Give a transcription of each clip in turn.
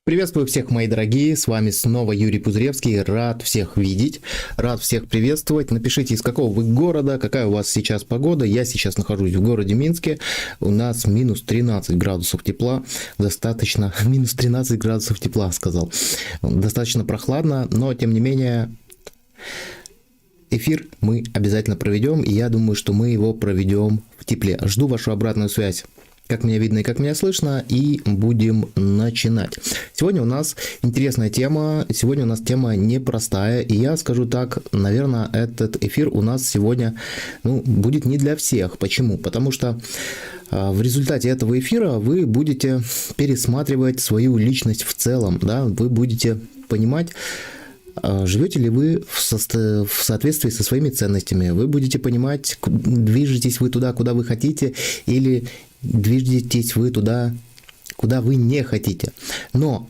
Приветствую всех, мои дорогие, с вами снова Юрий Пузыревский, рад всех видеть, рад всех приветствовать. Напишите, из какого вы города, какая у вас сейчас погода. Я сейчас нахожусь в городе Минске, у нас минус 13 градусов тепла, достаточно, минус 13 градусов тепла, сказал, достаточно прохладно, но тем не менее эфир мы обязательно проведем, и я думаю, что мы его проведем в тепле. Жду вашу обратную связь. Как меня видно и как меня слышно, и будем начинать. Сегодня у нас интересная тема, сегодня у нас тема непростая, и я скажу так, наверное, этот эфир у нас сегодня будет не для всех. Почему? Потому что в результате этого эфира вы будете пересматривать свою личность в целом, да, вы будете понимать, живете ли вы в соответствии со своими ценностями, вы будете понимать, движетесь вы туда, куда вы хотите, или движетесь вы туда, куда вы не хотите. Но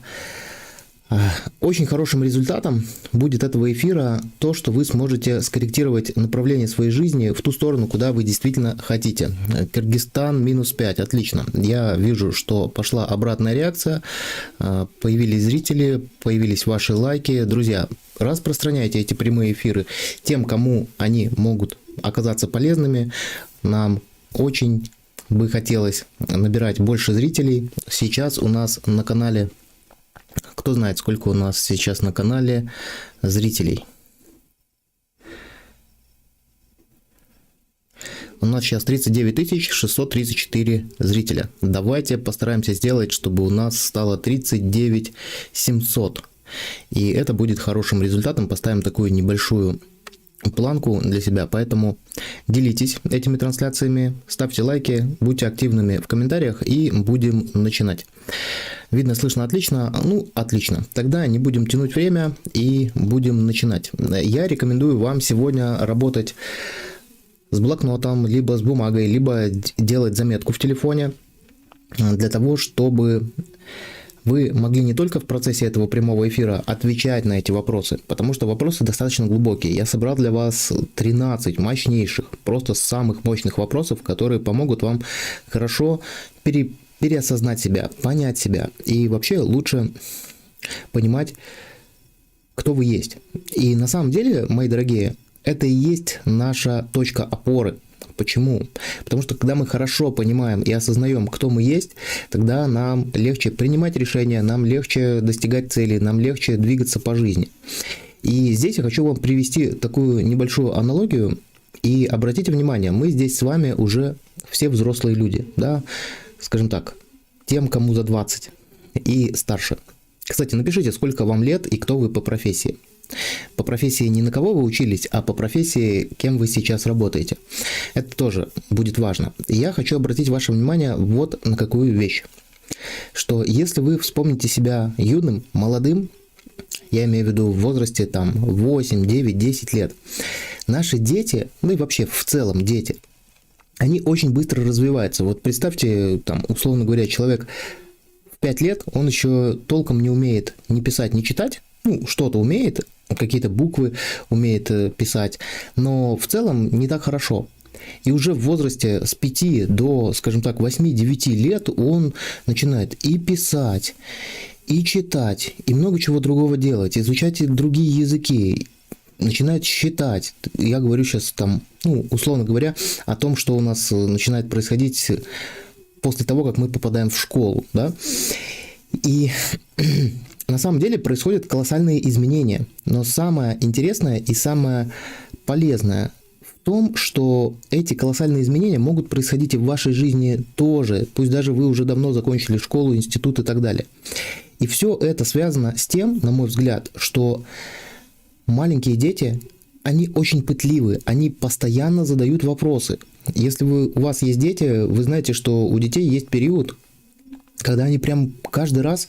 очень хорошим результатом будет этого эфира то, что вы сможете скорректировать направление своей жизни в ту сторону, куда вы действительно хотите. Кыргызстан минус 5, отлично. Я вижу, что пошла обратная реакция, появились зрители, появились ваши лайки. Друзья, распространяйте эти прямые эфиры тем, кому они могут оказаться полезными. Нам очень бы хотелось набирать больше зрителей. Сейчас у нас на канале, кто знает, сколько у нас сейчас на канале зрителей. У нас сейчас 39 634 зрителя. Давайте постараемся сделать, чтобы у нас стало 39 700. И это будет хорошим результатом. Поставим такую небольшую планку для себя, поэтому делитесь этими трансляциями, ставьте лайки, будьте активными в комментариях и будем начинать. Видно, слышно отлично? Ну, отлично. Тогда не будем тянуть время и будем начинать. Я рекомендую вам сегодня работать с блокнотом, либо с бумагой, либо делать заметку в телефоне для того, чтобы вы могли не только в процессе этого прямого эфира отвечать на эти вопросы, потому что вопросы достаточно глубокие. Я собрал для вас 13 мощнейших, просто самых мощных вопросов, которые помогут вам хорошо переосознать себя, понять себя и вообще лучше понимать, кто вы есть. И на самом деле, мои дорогие, это и есть наша точка опоры. Почему? Потому что когда мы хорошо понимаем и осознаем, кто мы есть, тогда нам легче принимать решения, нам легче достигать целей, нам легче двигаться по жизни. И здесь я хочу вам привести такую небольшую аналогию. И обратите внимание, мы здесь с вами уже все взрослые люди, да, скажем так, тем, кому за 20 и старше. Кстати, напишите, сколько вам лет и кто вы по профессии. По профессии не на кого вы учились, а по профессии, кем вы сейчас работаете. Это тоже будет важно. Я хочу обратить ваше внимание вот на какую вещь. Что если вы вспомните себя юным, молодым, я имею в виду в возрасте там 8, 9, 10 лет, наши дети, ну и вообще в целом дети, они очень быстро развиваются. Вот представьте, там, условно говоря, человек в 5 лет, он еще толком не умеет ни писать, ни читать, что-то умеет, какие-то буквы умеет писать, но в целом не так хорошо. И уже в возрасте с 5 до, скажем так, 8-9 лет он начинает и писать, и читать, и много чего другого делать, изучать другие языки, начинает считать. Я говорю сейчас там, условно говоря, о том, что у нас начинает происходить после того, как мы попадаем в школу, да. И на самом деле происходят колоссальные изменения, но самое интересное и самое полезное в том, что эти колоссальные изменения могут происходить и в вашей жизни тоже, пусть даже вы уже давно закончили школу, институт и так далее. И все это связано с тем, на мой взгляд, что маленькие дети, они очень пытливы, они постоянно задают вопросы. Если у вас есть дети, вы знаете, что у детей есть период, когда они прям каждый раз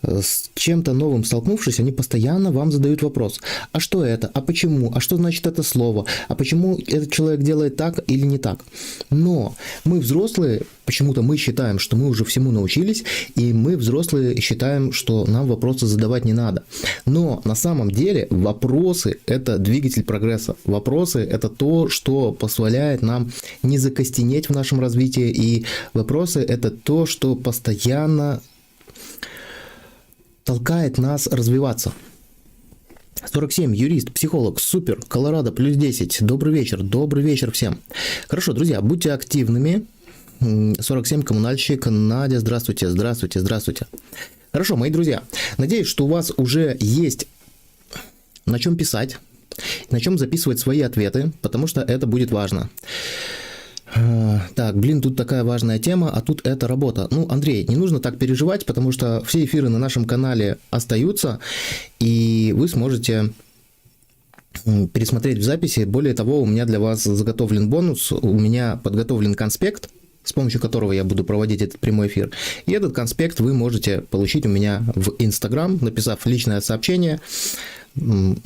с чем-то новым столкнувшись, они постоянно вам задают вопрос. А что это? А почему? А что значит это слово? А почему этот человек делает так или не так? Но мы взрослые, почему-то мы считаем, что мы уже всему научились, и мы взрослые считаем, что нам вопросы задавать не надо. Но на самом деле вопросы – это двигатель прогресса. Вопросы – это то, что позволяет нам не закостенеть в нашем развитии, и вопросы – это то, что постоянно толкает нас развиваться. 47, юрист, психолог, супер, Колорадо, плюс 10, добрый вечер всем. Хорошо, друзья, будьте активными. 47, коммунальщик, Надя, здравствуйте. Хорошо, мои друзья, надеюсь, что у вас уже есть на чем писать, на чем записывать свои ответы, потому что это будет важно. Так, тут такая важная тема, а тут это работа. Андрей, не нужно так переживать, потому что все эфиры на нашем канале остаются, и вы сможете пересмотреть в записи. Более того, у меня для вас заготовлен бонус, у меня подготовлен конспект, с помощью которого я буду проводить этот прямой эфир. И этот конспект вы можете получить у меня в Instagram, написав личное сообщение,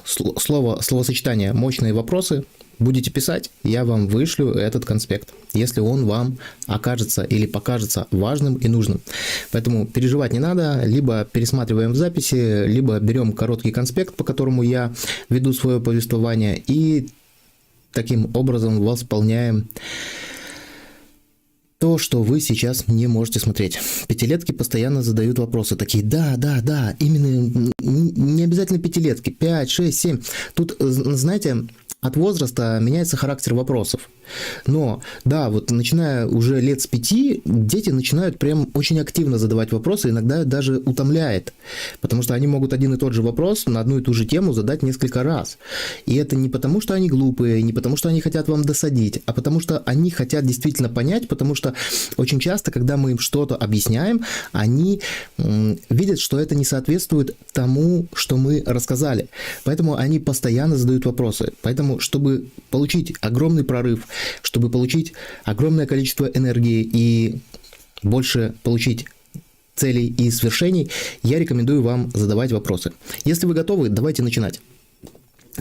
словосочетание «мощные вопросы». Будете писать, я вам вышлю этот конспект, если он вам окажется или покажется важным и нужным. Поэтому переживать не надо, либо пересматриваем в записи, либо берем короткий конспект, по которому я веду свое повествование, и таким образом восполняем то, что вы сейчас не можете смотреть. Пятилетки постоянно задают вопросы, такие, да, именно не обязательно пятилетки, 5, 6, 7. Тут, знаете, от возраста меняется характер вопросов. Но, да, вот начиная уже лет с 5, дети начинают прям очень активно задавать вопросы, иногда даже утомляет, потому что они могут один и тот же вопрос на одну и ту же тему задать несколько раз. И это не потому, что они глупые, не потому, что они хотят вам досадить, а потому что они хотят действительно понять, потому что очень часто, когда мы им что-то объясняем, они видят, что это не соответствует тому, что мы рассказали. Поэтому они постоянно задают вопросы. Поэтому, чтобы получить огромный прорыв, чтобы получить огромное количество энергии и больше получить целей и свершений, я рекомендую вам задавать вопросы. Если вы готовы, давайте начинать.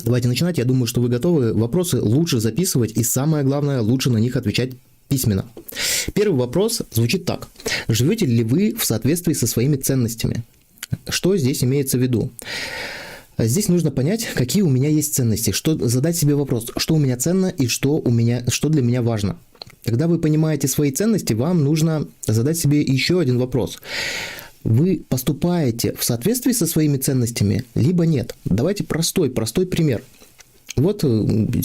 Я думаю, что вы готовы. Вопросы лучше записывать и, самое главное, лучше на них отвечать письменно. Первый вопрос звучит так. Живете ли вы в соответствии со своими ценностями? Что здесь имеется в виду? Здесь нужно понять, какие у меня есть ценности, задать себе вопрос, что у меня ценно и что для меня важно. Когда вы понимаете свои ценности, вам нужно задать себе еще один вопрос. Вы поступаете в соответствии со своими ценностями, либо нет? Давайте простой пример. Вот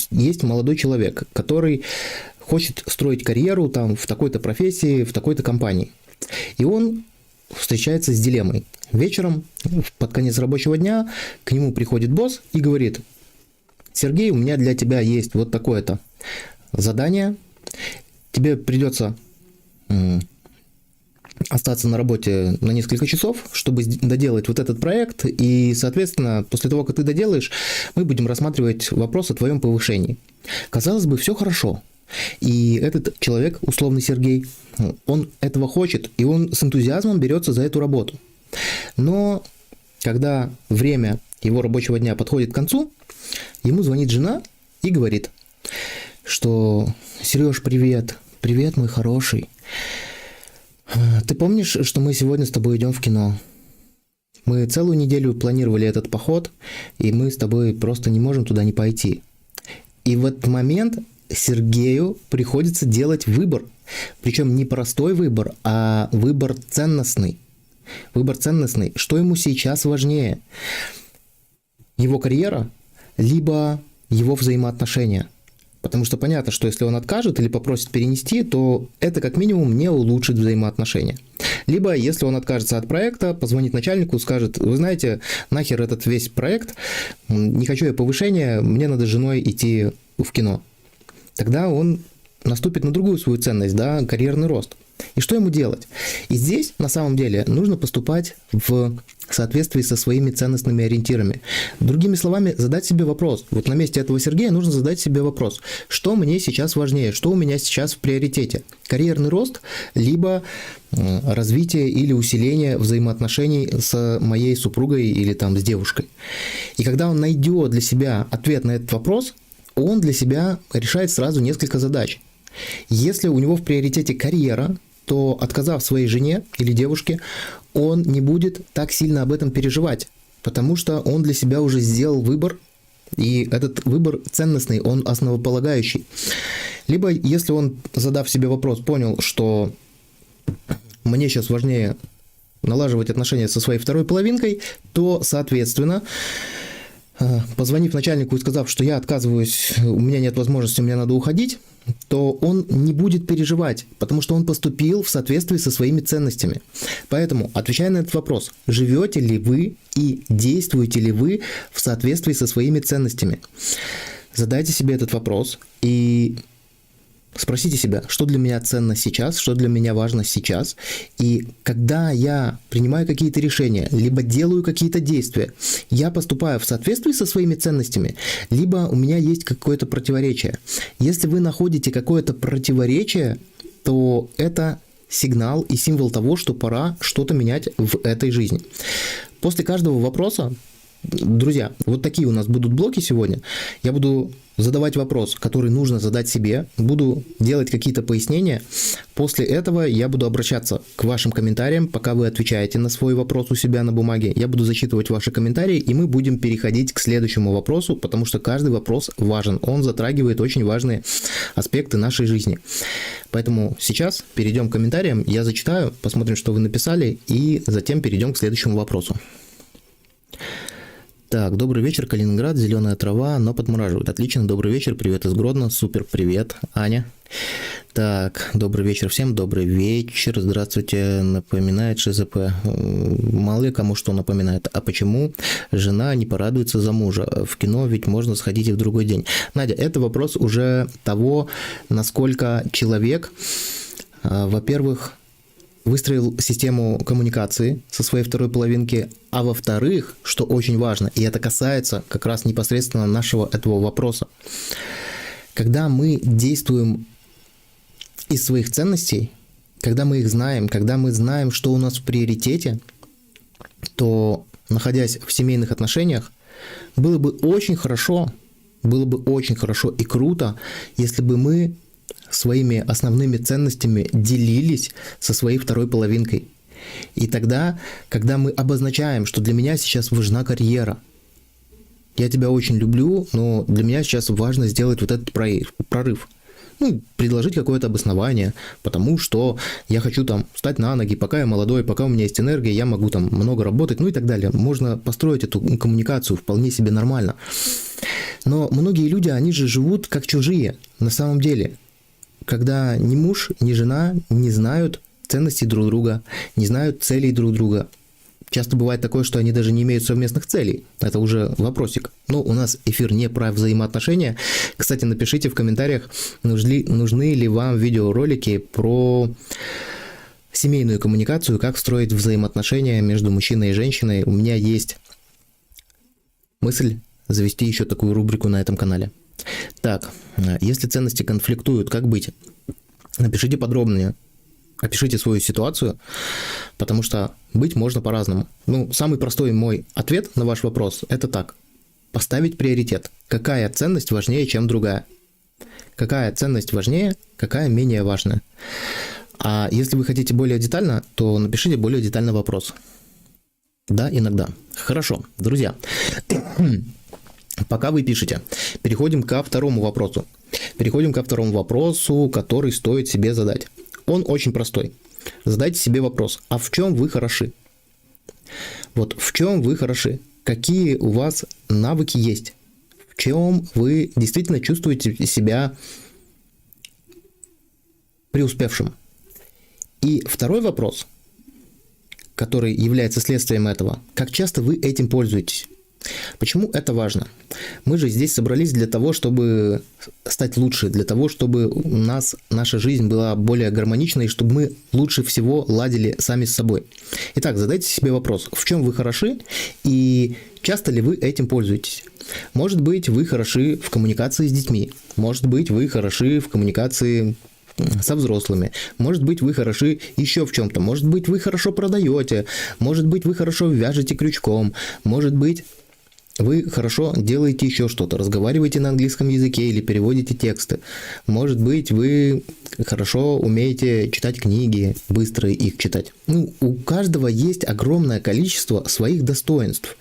есть молодой человек, который хочет строить карьеру там, в такой-то профессии, в такой-то компании. И он встречается с дилеммой. Вечером, под конец рабочего дня, к нему приходит босс и говорит: Сергей, у меня для тебя есть вот такое-то задание. Тебе придется остаться на работе на несколько часов, чтобы доделать вот этот проект. И, соответственно, после того, как ты доделаешь, мы будем рассматривать вопрос о твоем повышении. Казалось бы, все хорошо. И этот человек, условный Сергей, он этого хочет, и он с энтузиазмом берется за эту работу. Но когда время его рабочего дня подходит к концу, ему звонит жена и говорит, что: Сереж, привет, мой хороший. Ты помнишь, что мы сегодня с тобой идем в кино? Мы целую неделю планировали этот поход, и мы с тобой просто не можем туда не пойти. И в этот момент Сергею приходится делать выбор. Причем не простой выбор, а выбор ценностный. Что ему сейчас важнее? Его карьера, либо его взаимоотношения? Потому что понятно, что если он откажет или попросит перенести, то это как минимум не улучшит взаимоотношения. Либо, если он откажется от проекта, позвонит начальнику, скажет: вы знаете, нахер этот весь проект, не хочу я повышения, мне надо с женой идти в кино. Тогда он наступит на другую свою ценность, да, карьерный рост. И что ему делать? И здесь, на самом деле, нужно поступать в соответствии со своими ценностными ориентирами. Другими словами, задать себе вопрос. Вот на месте этого Сергея нужно задать себе вопрос. Что мне сейчас важнее? Что у меня сейчас в приоритете? Карьерный рост, либо развитие или усиление взаимоотношений с моей супругой или там с девушкой? И когда он найдет для себя ответ на этот вопрос, он для себя решает сразу несколько задач. Если у него в приоритете карьера, то, отказав своей жене или девушке, он не будет так сильно об этом переживать, потому что он для себя уже сделал выбор, и этот выбор ценностный, он основополагающий. Либо, если он, задав себе вопрос, понял, что мне сейчас важнее налаживать отношения со своей второй половинкой, то, соответственно, позвонив начальнику и сказав, что я отказываюсь, у меня нет возможности, мне надо уходить, то он не будет переживать, потому что он поступил в соответствии со своими ценностями. Поэтому, отвечая на этот вопрос, живете ли вы и действуете ли вы в соответствии со своими ценностями? Задайте себе этот вопрос и спросите себя, что для меня ценно сейчас, что для меня важно сейчас. И когда я принимаю какие-то решения, либо делаю какие-то действия, я поступаю в соответствии со своими ценностями, либо у меня есть какое-то противоречие. Если вы находите какое-то противоречие, то это сигнал и символ того, что пора что-то менять в этой жизни. После каждого вопроса, друзья, вот такие у нас будут блоки сегодня. Я буду задавать вопрос, который нужно задать себе, буду делать какие-то пояснения. После этого я буду обращаться к вашим комментариям, пока вы отвечаете на свой вопрос у себя на бумаге. Я буду зачитывать ваши комментарии, и мы будем переходить к следующему вопросу, потому что каждый вопрос важен. Он затрагивает очень важные аспекты нашей жизни. Поэтому сейчас перейдем к комментариям. Я зачитаю, посмотрим, что вы написали, и затем перейдем к следующему вопросу. Так, добрый вечер, Калининград, зеленая трава, но подмораживает. Отлично, добрый вечер, привет из Гродно, супер, привет, Аня. Так, добрый вечер всем, добрый вечер, здравствуйте, напоминает ШЗП. Мало ли кому что напоминает. А почему жена не порадуется за мужа? В кино ведь можно сходить и в другой день. Надя, это вопрос уже того, насколько человек, во-первых, выстроил систему коммуникации со своей второй половинки, а во-вторых, что очень важно, и это касается как раз непосредственно нашего этого вопроса, когда мы действуем из своих ценностей, когда мы их знаем, когда мы знаем, что у нас в приоритете, то, находясь в семейных отношениях, было бы очень хорошо и круто, если бы мы своими основными ценностями делились со своей второй половинкой. И тогда, когда мы обозначаем, что для меня сейчас важна карьера, я тебя очень люблю, но для меня сейчас важно сделать вот этот прорыв. Предложить какое-то обоснование, потому что я хочу там встать на ноги, пока я молодой, пока у меня есть энергия, я могу там много работать, и так далее. Можно построить эту коммуникацию вполне себе нормально. Но многие люди, они же живут как чужие на самом деле. Когда ни муж, ни жена не знают ценностей друг друга, не знают целей друг друга. Часто бывает такое, что они даже не имеют совместных целей. Это уже вопросик. Но у нас эфир не про взаимоотношения. Кстати, напишите в комментариях, нужны ли вам видеоролики про семейную коммуникацию, как строить взаимоотношения между мужчиной и женщиной. У меня есть мысль завести еще такую рубрику на этом канале. Так, если ценности конфликтуют, как быть? Напишите подробнее, опишите свою ситуацию, потому что быть можно по-разному. Самый простой мой ответ на ваш вопрос – это так. Поставить приоритет. Какая ценность важнее, чем другая? Какая ценность важнее, какая менее важная? А если вы хотите более детально, то напишите более детальный вопрос. Да, иногда. Хорошо, друзья. Пока вы пишете, переходим ко второму вопросу. Который стоит себе задать. Он очень простой. Задайте себе вопрос, а в чем вы хороши? Вот в чем вы хороши? Какие у вас навыки есть? В чем вы действительно чувствуете себя преуспевшим? И второй вопрос, который является следствием этого, как часто вы этим пользуетесь? Почему это важно? Мы же здесь собрались для того, чтобы стать лучше, для того, чтобы наша жизнь была более гармоничной, чтобы мы лучше всего ладили сами с собой. Итак, задайте себе вопрос, в чем вы хороши и часто ли вы этим пользуетесь? Может быть, вы хороши в коммуникации с детьми, может быть, вы хороши в коммуникации со взрослыми, может быть, вы хороши еще в чем-то, может быть, вы хорошо продаете, может быть, вы хорошо вяжете крючком, может быть, вы хорошо делаете еще что-то, разговариваете на английском языке или переводите тексты. Может быть, вы хорошо умеете читать книги, быстро их читать. У каждого есть огромное количество своих достоинств.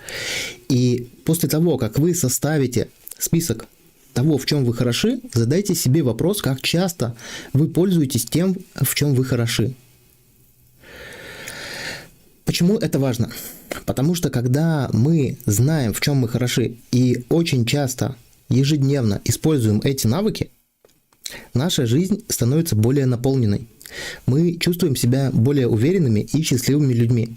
И после того, как вы составите список того, в чем вы хороши, задайте себе вопрос, как часто вы пользуетесь тем, в чем вы хороши. Почему это важно? Потому что когда мы знаем, в чем мы хороши, и очень часто, ежедневно используем эти навыки, наша жизнь становится более наполненной. Мы чувствуем себя более уверенными и счастливыми людьми.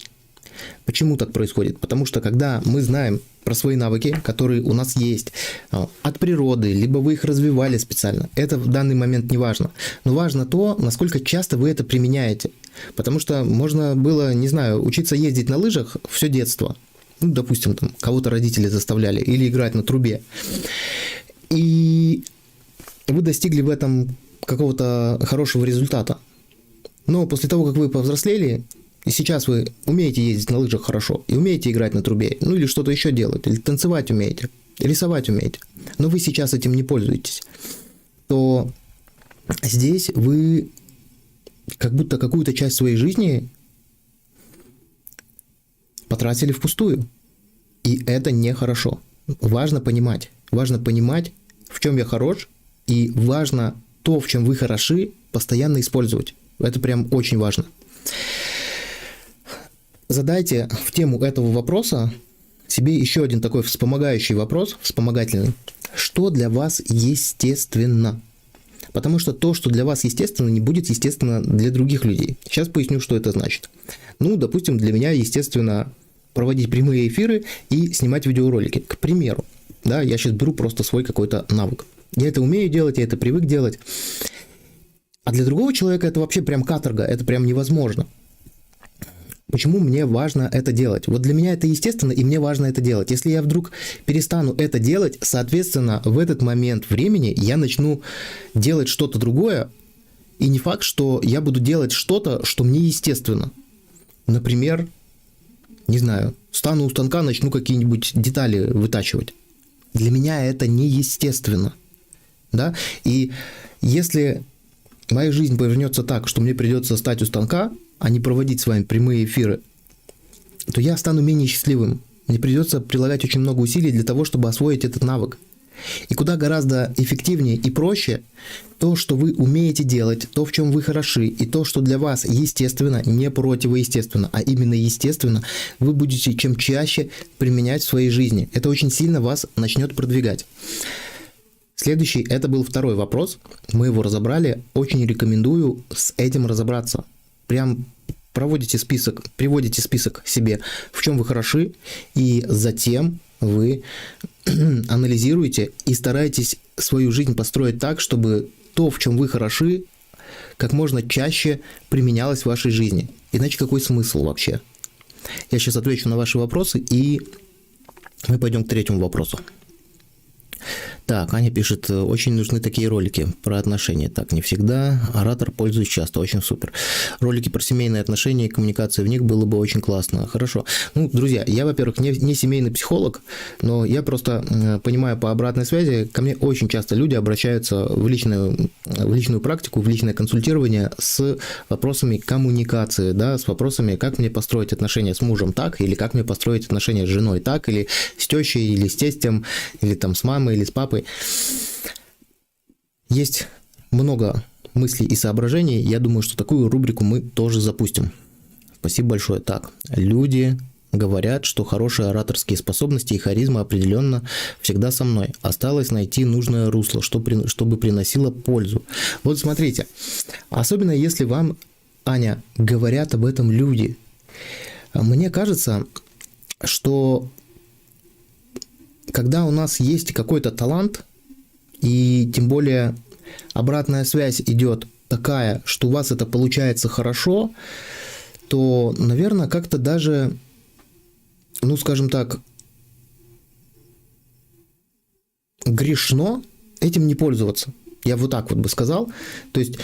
Почему так происходит? Потому что когда мы знаем про свои навыки, которые у нас есть от природы, либо вы их развивали специально, это в данный момент не важно. Но важно то, насколько часто вы это применяете. Потому что можно было, не знаю, учиться ездить на лыжах все детство. Ну, допустим, там кого-то родители заставляли, или играть на трубе. И вы достигли в этом какого-то хорошего результата. Но после того, как вы повзрослели, и сейчас вы умеете ездить на лыжах хорошо, и умеете играть на трубе, ну или что-то еще делать, или танцевать умеете, рисовать умеете, но вы сейчас этим не пользуетесь, то здесь вы как будто какую-то часть своей жизни потратили впустую. И это нехорошо. Важно понимать, в чем я хорош, и важно то, в чем вы хороши, постоянно использовать. Это прям очень важно. Задайте в тему этого вопроса себе еще один такой вспомогающий вопрос, вспомогательный. Что для вас естественно? Потому что то, что для вас естественно, не будет естественно для других людей. Сейчас поясню, что это значит. Ну, допустим, для меня естественно проводить прямые эфиры и снимать видеоролики. К примеру, да, я сейчас беру просто свой какой-то навык. Я это умею делать, я это привык делать. А для другого человека это вообще прям каторга, это прям невозможно. Почему мне важно это делать? Вот для меня это естественно, и мне важно это делать. Если я вдруг перестану это делать, соответственно, в этот момент времени я начну делать что-то другое, и не факт, что я буду делать что-то, что мне естественно. Например, не знаю, стану у станка, начну какие-нибудь детали вытачивать. Для меня это неестественно. Да? И если моя жизнь повернется так, что мне придется стать у станка, а не проводить с вами прямые эфиры, то я стану менее счастливым. Мне придется прилагать очень много усилий для того, чтобы освоить этот навык. И куда гораздо эффективнее и проще то, что вы умеете делать, то, в чем вы хороши, и то, что для вас естественно, не противоестественно, а именно естественно, вы будете чем чаще применять в своей жизни. Это очень сильно вас начнет продвигать. Следующий, это был второй вопрос. Мы его разобрали. Очень рекомендую с этим разобраться. Прям приводите список себе, в чем вы хороши, и затем вы анализируете и стараетесь свою жизнь построить так, чтобы то, в чем вы хороши, как можно чаще применялось в вашей жизни. Иначе какой смысл вообще? Я сейчас отвечу на ваши вопросы, и мы пойдем к третьему вопросу. Так, Аня пишет, очень нужны такие ролики про отношения. Так, не всегда. Оратор пользуюсь часто, очень супер. Ролики про семейные отношения и коммуникацию в них было бы очень классно. Хорошо. Ну, друзья, я, во-первых, не семейный психолог, но я просто понимаю по обратной связи, ко мне очень часто люди обращаются в личную практику, в личное консультирование с вопросами коммуникации, да, с вопросами, как мне построить отношения с мужем так, или как мне построить отношения с женой так, или с тещей, или с тестем, или там с мамой, или с папой. Есть много мыслей и соображений. Я думаю, что такую рубрику мы тоже запустим. Спасибо большое. Так, люди говорят, что хорошие ораторские способности и харизма определенно всегда со мной. Осталось найти нужное русло, чтобы приносило пользу. Вот смотрите, особенно если вам, Аня, говорят об этом люди. Мне кажется, что когда у нас есть какой-то талант, и тем более обратная связь идет такая, что у вас это получается хорошо, то, наверное, как-то даже, ну, скажем так, грешно этим не пользоваться. Я вот так вот бы сказал. То есть,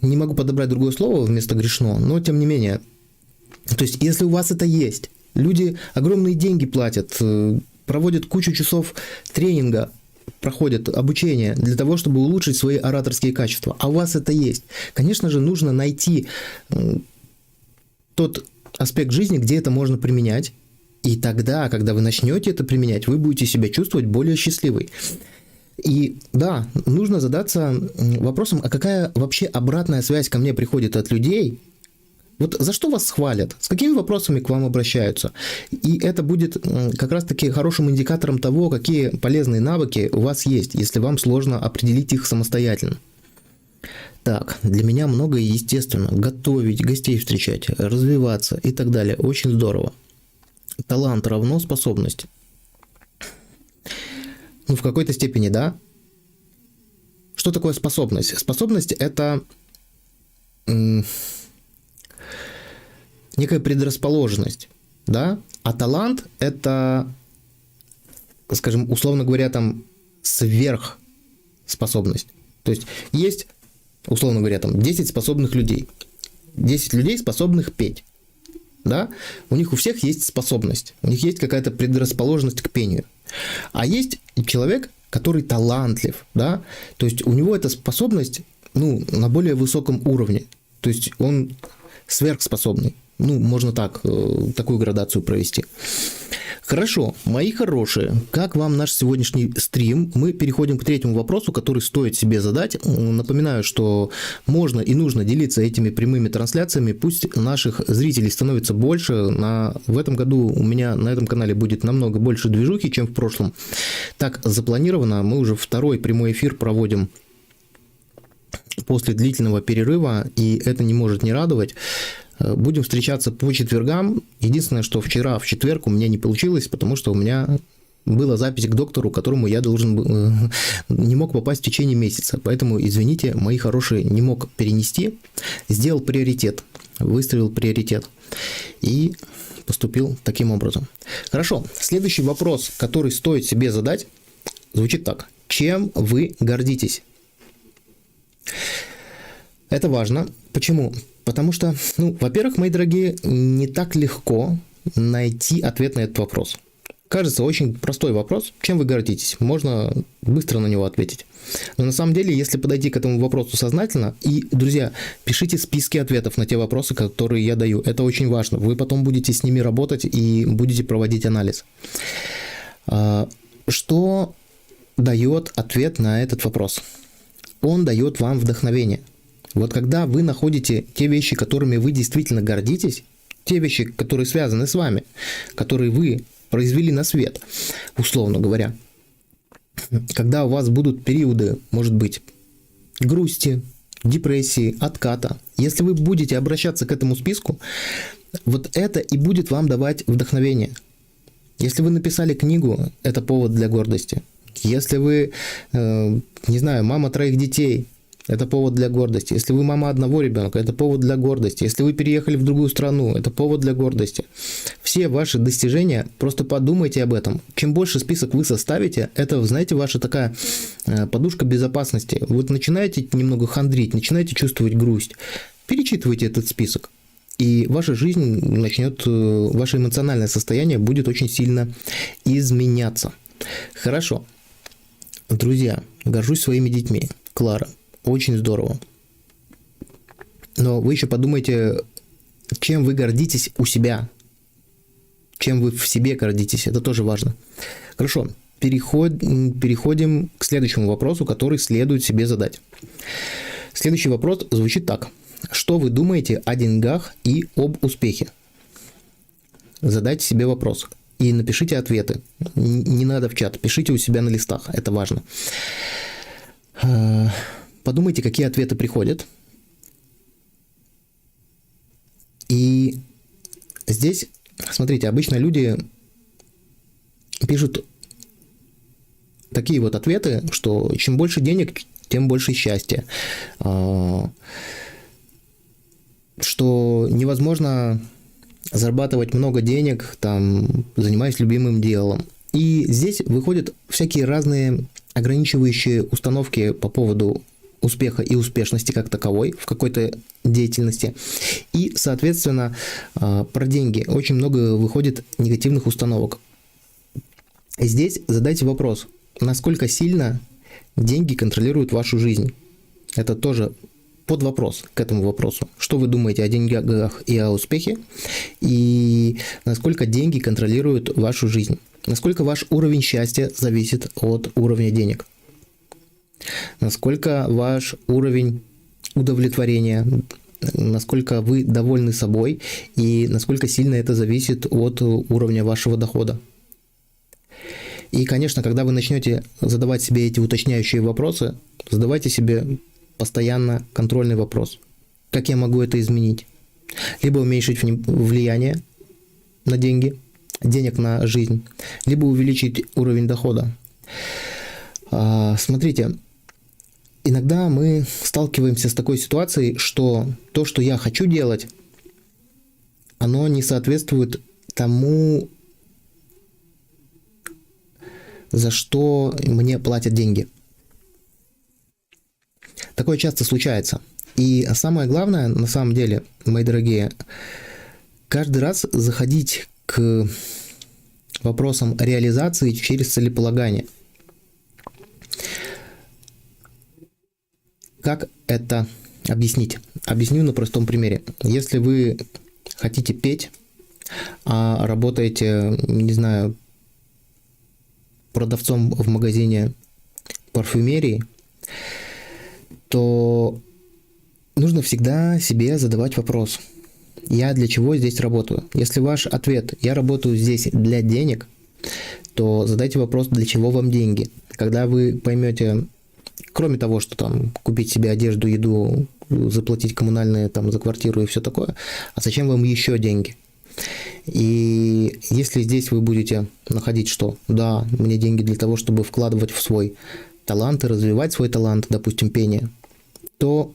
не могу подобрать другое слово вместо грешно, но тем не менее. То есть, если у вас это есть, люди огромные деньги платят, проводят кучу часов тренинга, проходят обучение для того, чтобы улучшить свои ораторские качества. А у вас это есть. Конечно же, нужно найти тот аспект жизни, где это можно применять. И тогда, когда вы начнете это применять, вы будете себя чувствовать более счастливой. И да, нужно задаться вопросом, а какая вообще обратная связь ко мне приходит от людей, Вот за что вас хвалят, с какими вопросами к вам обращаются. И это будет как раз-таки хорошим индикатором того, какие полезные навыки у вас есть, если вам сложно определить их самостоятельно. Так, для меня многое естественно. Готовить, гостей встречать, развиваться и так далее. Очень здорово. Талант равно способность. Ну, в какой-то степени, да. Что такое способность? Способность – это некая предрасположенность, да, а талант – это, скажем, условно говоря, там сверхспособность. То есть, условно говоря, там 10 способных людей, 10 людей, способных петь, да, у них у всех есть способность, у них есть какая-то предрасположенность к пению, а есть человек, который талантлив, да, то есть у него эта способность, ну, на более высоком уровне, то есть он сверхспособный. Ну, можно так, такую градацию провести. Хорошо, мои хорошие, как вам наш сегодняшний стрим? Мы переходим к третьему вопросу, который стоит себе задать. Напоминаю, что можно и нужно делиться этими прямыми трансляциями, пусть наших зрителей становится больше. В этом году у меня на этом канале будет намного больше движухи, чем в прошлом. Так запланировано, мы уже второй прямой эфир проводим после длительного перерыва, и это не может не радовать. Будем встречаться по четвергам. Единственное, что вчера в четверг у меня не получилось, потому что у меня была запись к доктору, к которому я не мог попасть в течение месяца. Поэтому, извините, мои хорошие, не мог перенести. Сделал приоритет, выставил приоритет и поступил таким образом. Хорошо, следующий вопрос, который стоит себе задать, звучит так. Чем вы гордитесь? Это важно. Почему? Потому что, во-первых, мои дорогие, не так легко найти ответ на этот вопрос. Кажется, очень простой вопрос. Чем вы гордитесь? Можно быстро на него ответить. Но на самом деле, если подойти к этому вопросу сознательно, и, друзья, пишите списки ответов на те вопросы, которые я даю. Это очень важно. Вы потом будете с ними работать и будете проводить анализ. Что дает ответ на этот вопрос? Он дает вам вдохновение. Вот когда вы находите те вещи, которыми вы действительно гордитесь, те вещи, которые связаны с вами, которые вы произвели на свет, условно говоря, когда у вас будут периоды, может быть, грусти, депрессии, отката, если вы будете обращаться к этому списку, вот это и будет вам давать вдохновение. Если вы написали книгу, это повод для гордости. Если вы, не знаю, мама 3 детей, это повод для гордости. Если вы мама одного ребенка, это повод для гордости. Если вы переехали в другую страну, это повод для гордости. Все ваши достижения, просто подумайте об этом. Чем больше список вы составите, это, знаете, ваша такая подушка безопасности. Вы начинаете немного хандрить, начинаете чувствовать грусть. Перечитывайте этот список. И ваша жизнь начнет, ваше эмоциональное состояние будет очень сильно изменяться. Хорошо. Друзья, горжусь своими детьми. Клара. Очень здорово. Но вы еще подумайте, чем вы гордитесь у себя. Чем вы в себе гордитесь. Это тоже важно. Хорошо. Переходим к следующему вопросу, который следует себе задать. Следующий вопрос звучит так. Что вы думаете о деньгах и об успехе? Задайте себе вопрос. И напишите ответы. Не надо в чат. Пишите у себя на листах. Это важно. Подумайте, какие ответы приходят. И здесь, смотрите, обычно люди пишут такие вот ответы, что чем больше денег, тем больше счастья. Что невозможно зарабатывать много денег, там, занимаясь любимым делом. И здесь выходят всякие разные ограничивающие установки по поводу успеха и успешности как таковой в какой-то деятельности. И, соответственно, про деньги очень много выходит негативных установок. Здесь задайте вопрос, насколько сильно деньги контролируют вашу жизнь. Это тоже под вопрос к этому вопросу. Что вы думаете о деньгах и о успехе? И насколько деньги контролируют вашу жизнь? Насколько ваш уровень счастья зависит от уровня денег? Насколько ваш уровень удовлетворения насколько вы довольны собой и насколько сильно это зависит от уровня вашего дохода. И, конечно, когда вы начнете задавать себе эти уточняющие вопросы, задавайте себе постоянно контрольный вопрос. Как я могу это изменить? Либо уменьшить влияние на деньги, денег на жизнь, либо увеличить уровень дохода. Смотрите, иногда мы сталкиваемся с такой ситуацией, что то, что я хочу делать, оно не соответствует тому, за что мне платят деньги. Такое часто случается. И самое главное, на самом деле, мои дорогие, каждый раз заходить к вопросам реализации через целеполагание. Как это объяснить? Объясню на простом примере. Если вы хотите петь, а работаете, не знаю, продавцом в магазине парфюмерии, то нужно всегда себе задавать вопрос: я для чего здесь работаю? Если ваш ответ «я работаю здесь для денег», то задайте вопрос, для чего вам деньги. Когда вы поймете, кроме того, что там купить себе одежду, еду, заплатить коммунальные там за квартиру и все такое, а зачем вам еще деньги? И если здесь вы будете находить, что да, мне деньги для того, чтобы вкладывать в свой талант и развивать свой талант, допустим, пение, то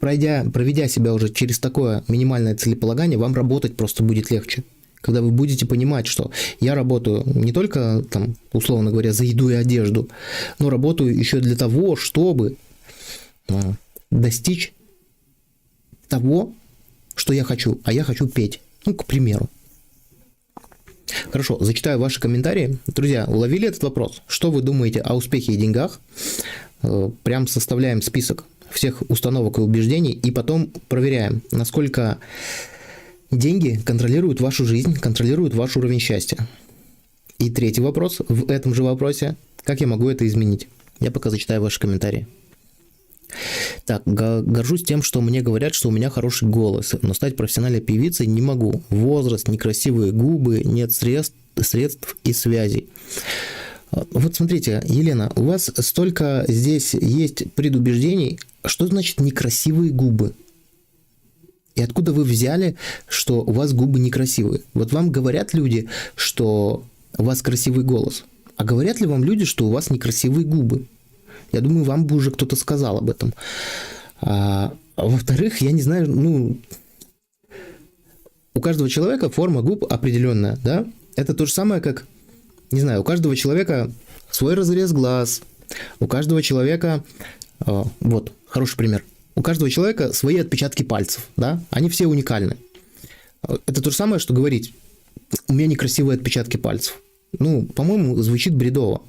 проведя себя уже через такое минимальное целеполагание, вам работать просто будет легче. Когда вы будете понимать, что я работаю не только, там, условно говоря, за еду и одежду, но работаю еще для того, чтобы достичь того, что я хочу. А я хочу петь. Ну, к примеру. Хорошо, зачитаю ваши комментарии. Друзья, уловили этот вопрос? Что вы думаете о успехе и деньгах? Прям составляем список всех установок и убеждений, и потом проверяем, насколько деньги контролируют вашу жизнь, контролируют ваш уровень счастья. И третий вопрос в этом же вопросе: как я могу это изменить? Я пока зачитаю ваши комментарии. Так, горжусь тем, что мне говорят, что у меня хороший голос, но стать профессиональной певицей не могу. Возраст, некрасивые губы, нет средств и связей. Вот смотрите, Елена, у вас столько здесь есть предубеждений. Что значит некрасивые губы? И откуда вы взяли, что у вас губы некрасивые? Вот вам говорят люди, что у вас красивый голос. А говорят ли вам люди, что у вас некрасивые губы? Я думаю, вам бы уже кто-то сказал об этом. Во-вторых, я не знаю, у каждого человека форма губ определенная, да? Это то же самое, как, не знаю, у каждого человека свой разрез глаз, у каждого человека, вот, хороший пример, у каждого человека свои отпечатки пальцев, да? Они все уникальны. Это то же самое, что говорить: у меня некрасивые отпечатки пальцев. По-моему, звучит бредово.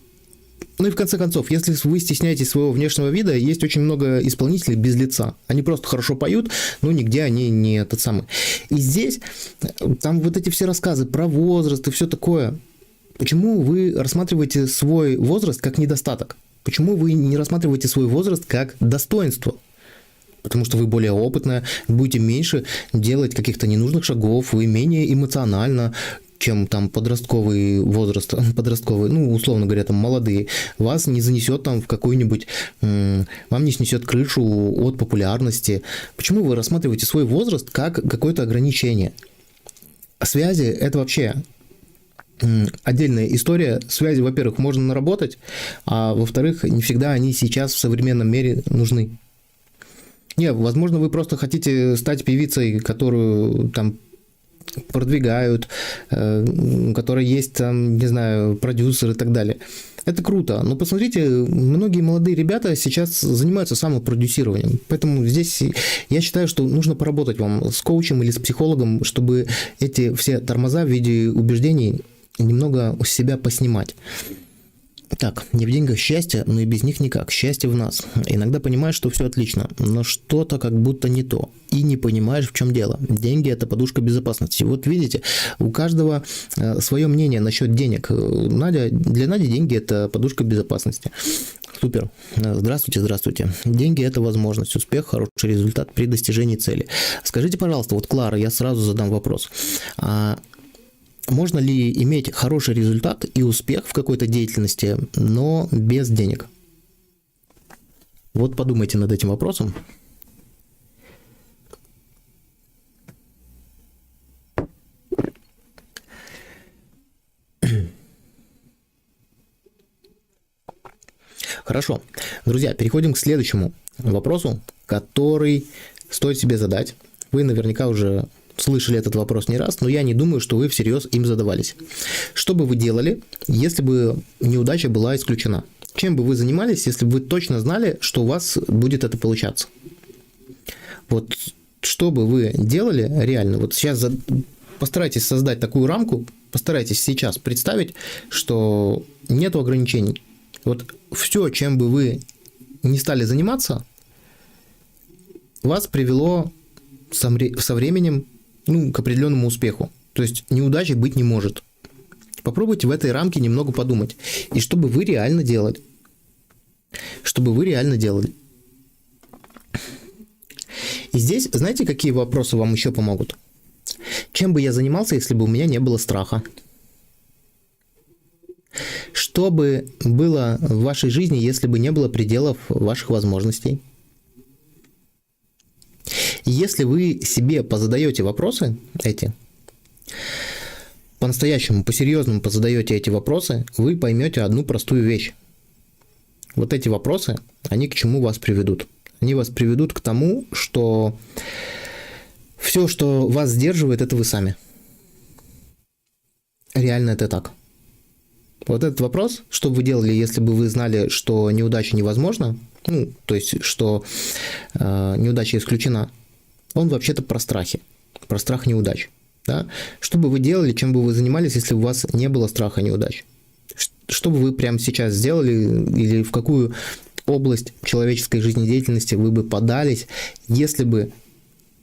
Ну и в конце концов, если вы стесняетесь своего внешнего вида, есть очень много исполнителей без лица. Они просто хорошо поют, но нигде они не тот самый. И здесь, там вот эти все рассказы про возраст и все такое. Почему вы рассматриваете свой возраст как недостаток? Почему вы не рассматриваете свой возраст как достоинство? Потому что вы более опытная, будете меньше делать каких-то ненужных шагов, вы менее эмоционально, чем там подростковый возраст, условно говоря, там молодые, вас не занесет там в какую-нибудь, вам не снесет крышу от популярности. Почему вы рассматриваете свой возраст как какое-то ограничение? Связи – это вообще отдельная история. Связи, во-первых, можно наработать, а во-вторых, не всегда они сейчас в современном мире нужны. Возможно, вы просто хотите стать певицей, которую там продвигают, у которой есть там, не знаю, продюсер и так далее. Это круто, но посмотрите, многие молодые ребята сейчас занимаются самопродюсированием, поэтому здесь я считаю, что нужно поработать вам с коучем или с психологом, чтобы эти все тормоза в виде убеждений немного с себя поснимать. Так, не в деньгах счастье, но и без них никак. Счастье в нас. Иногда понимаешь, что все отлично, но что-то как будто не то. И не понимаешь, в чем дело. Деньги – это подушка безопасности. Вот видите, у каждого свое мнение насчет денег. Для Нади деньги – это подушка безопасности. Супер. Здравствуйте, здравствуйте. Деньги – это возможность, успех, хороший результат при достижении цели. Скажите, пожалуйста, вот, Клара, я сразу задам вопрос. Можно ли иметь хороший результат и успех в какой-то деятельности, но без денег? Вот подумайте над этим вопросом. Хорошо. Друзья, переходим к следующему вопросу, который стоит себе задать. Вы наверняка уже слышали этот вопрос не раз, но я не думаю, что вы всерьез им задавались. Что бы вы делали, если бы неудача была исключена? Чем бы вы занимались, если бы вы точно знали, что у вас будет это получаться? Вот что бы вы делали реально? Вот сейчас постарайтесь создать такую рамку, постарайтесь сейчас представить, что нету ограничений. Вот все, чем бы вы не стали заниматься, вас привело со временем к определенному успеху. То есть неудачи быть не может. Попробуйте в этой рамке немного подумать. И что бы вы реально делали? Что бы вы реально делали? И здесь, знаете, какие вопросы вам еще помогут? Чем бы я занимался, если бы у меня не было страха? Что бы было в вашей жизни, если бы не было пределов ваших возможностей? Если вы себе позадаете вопросы эти, по-настоящему, по-серьезному позадаете эти вопросы, вы поймете одну простую вещь. Вот эти вопросы, они к чему вас приведут? Они вас приведут к тому, что все, что вас сдерживает, это вы сами. Реально это так. Вот этот вопрос, что бы вы делали, если бы вы знали, что неудача невозможна, то есть, что неудача исключена, он вообще-то про страхи, про страх неудач. Да? Что бы вы делали, чем бы вы занимались, если бы у вас не было страха неудач? Что бы вы прямо сейчас сделали, или в какую область человеческой жизнедеятельности вы бы подались, если бы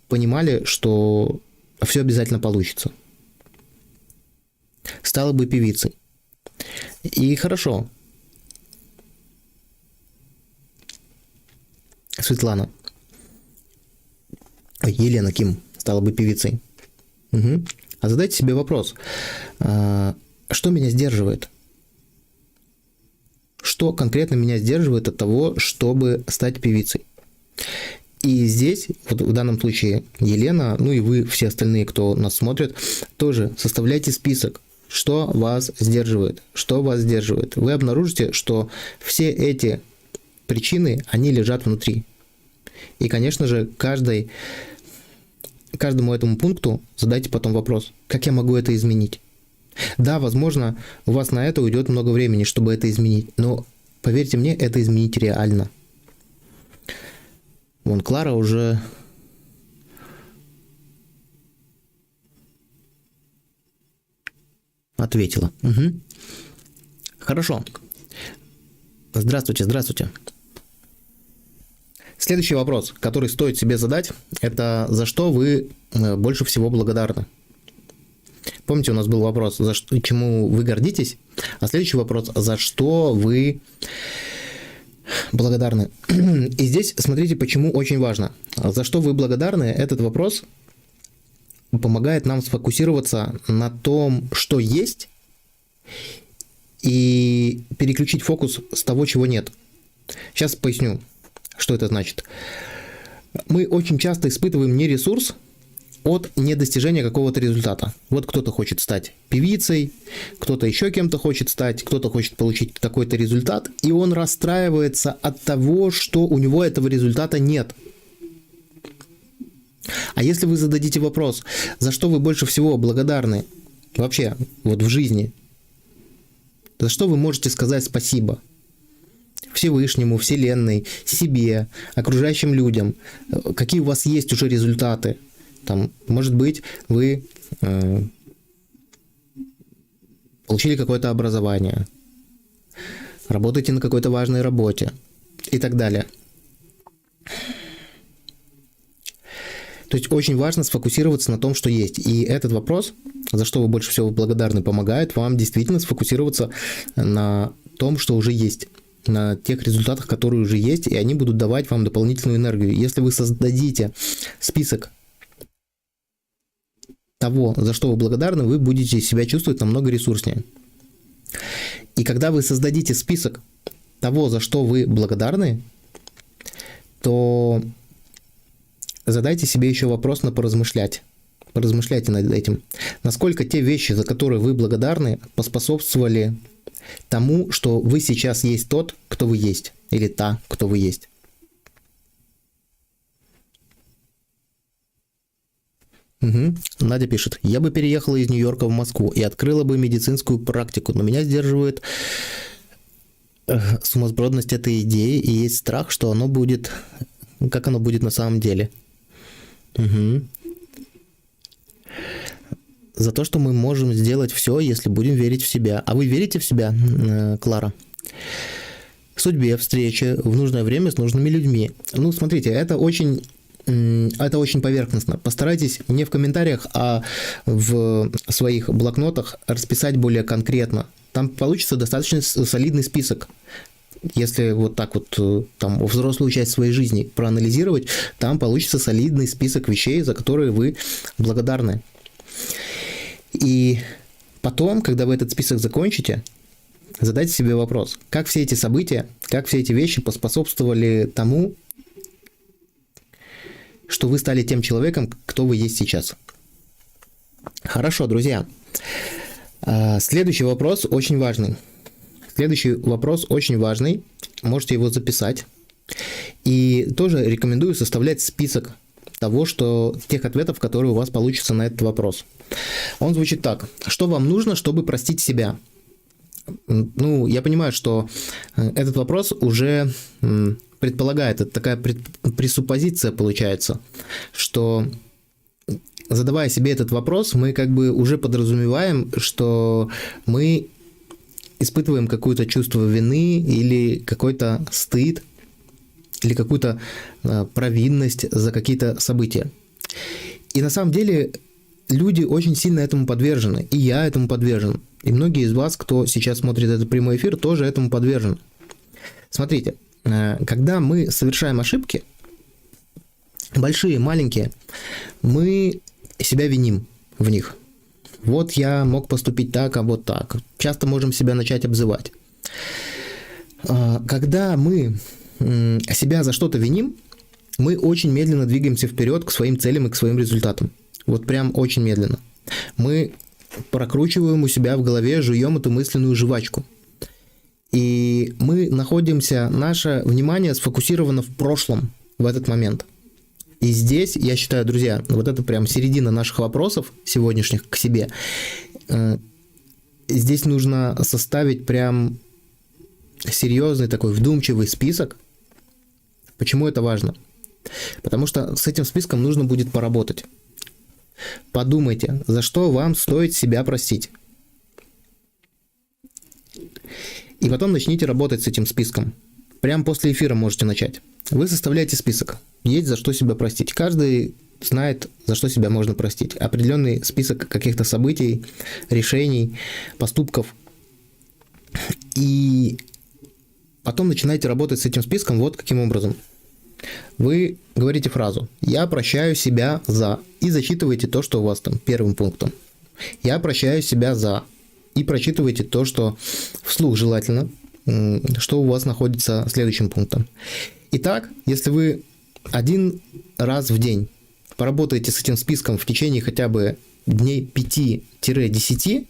понимали, что все обязательно получится? Стала бы певицей. И хорошо. Светлана. Елена Ким стала бы певицей. Угу. А задайте себе вопрос. Что меня сдерживает? Что конкретно меня сдерживает от того, чтобы стать певицей? И здесь, вот в данном случае Елена, и вы, все остальные, кто нас смотрит, тоже составляйте список. Что вас сдерживает? Что вас сдерживает? Вы обнаружите, что все эти причины, они лежат внутри. И, конечно же, каждому этому пункту задайте потом вопрос, как я могу это изменить? Да, возможно, у вас на это уйдет много времени, чтобы это изменить, но, поверьте мне, это изменить реально. Вон, Клара уже... ответила. Угу. Хорошо. Здравствуйте, здравствуйте. Следующий вопрос, который стоит себе задать, это за что вы больше всего благодарны? Помните, у нас был вопрос, чему вы гордитесь? А следующий вопрос, за что вы благодарны? И здесь смотрите, почему очень важно. За что вы благодарны? Этот вопрос помогает нам сфокусироваться на том, что есть, и переключить фокус с того, чего нет. Сейчас поясню, что это значит. Мы очень часто испытываем нересурс от недостижения какого-то результата. Вот кто-то хочет стать певицей, кто-то еще кем-то хочет стать, кто-то хочет получить какой-то результат, и он расстраивается от того, что у него этого результата нет. А если вы зададите вопрос, за что вы больше всего благодарны вообще вот в жизни, за что вы можете сказать спасибо? Всевышнему, Вселенной, себе, окружающим людям, какие у вас есть уже результаты. Там, может быть, вы получили какое-то образование, работаете на какой-то важной работе и так далее. То есть очень важно сфокусироваться на том, что есть. И этот вопрос, за что вы больше всего благодарны, помогает вам действительно сфокусироваться на том, что уже есть, на тех результатах, которые уже есть, и они будут давать вам дополнительную энергию. Если вы создадите список того, за что вы благодарны, вы будете себя чувствовать намного ресурснее. И когда вы создадите список того, за что вы благодарны, то задайте себе еще вопрос на поразмышлять. Поразмышляйте над этим. Насколько те вещи, за которые вы благодарны, поспособствовали тому, что вы сейчас есть тот, кто вы есть, или та, кто вы есть. Угу. Надя пишет: я бы переехала из Нью-Йорка в Москву и открыла бы медицинскую практику, но меня сдерживает сумасбродность этой идеи, и есть страх, что оно будет, как оно будет на самом деле. Угу. За то, что мы можем сделать все, если будем верить в себя. А вы верите в себя, Клара? Судьбе, встрече в нужное время с нужными людьми. Ну, смотрите, это очень поверхностно. Постарайтесь не в комментариях, а в своих блокнотах расписать более конкретно. Там получится достаточно солидный список. Если вот так вот там взрослую часть своей жизни проанализировать, там получится солидный список вещей, за которые вы благодарны. И потом, когда вы этот список закончите, задайте себе вопрос, как все эти события, как все эти вещи поспособствовали тому, что вы стали тем человеком, кто вы есть сейчас. Хорошо, друзья. Следующий вопрос очень важный. Можете его записать. И тоже рекомендую составлять список тех ответов, которые у вас получатся на этот вопрос. Он звучит так. Что вам нужно, чтобы простить себя? Ну, я понимаю, что этот вопрос уже предполагает, это такая пресуппозиция получается, что, задавая себе этот вопрос, мы как бы уже подразумеваем, что мы испытываем какое-то чувство вины или какой-то стыд, или какую-то провинность за какие-то события. И на самом деле люди очень сильно этому подвержены, и я этому подвержен. И многие из вас, кто сейчас смотрит этот прямой эфир, тоже этому подвержены. Смотрите, когда мы совершаем ошибки, большие, маленькие, мы себя виним в них. Вот я мог поступить так, а вот так. Часто можем себя начать обзывать. Когда мы себя за что-то виним, мы очень медленно двигаемся вперед к своим целям и к своим результатам. Вот прям очень медленно. Мы прокручиваем у себя в голове, жуем эту мысленную жвачку. И мы находимся, наше внимание сфокусировано в прошлом в этот момент. И здесь, я считаю, друзья, вот это прям середина наших вопросов сегодняшних к себе. Здесь нужно составить прям серьезный такой вдумчивый список. Почему это важно? Потому что с этим списком нужно будет поработать. Подумайте, за что вам стоит себя простить. И потом начните работать с этим списком. Прямо после эфира можете начать. Вы составляете список. Есть за что себя простить. Каждый знает, за что себя можно простить. Определенный список каких-то событий, решений, поступков. И потом начинаете работать с этим списком вот каким образом. Вы говорите фразу «Я прощаю себя за» и зачитываете то, что у вас там первым пунктом. «Я прощаю себя за» и прочитываете то, что вслух желательно, что у вас находится следующим пунктом. Итак, если вы один раз в день поработаете с этим списком в течение хотя бы дней 5-10,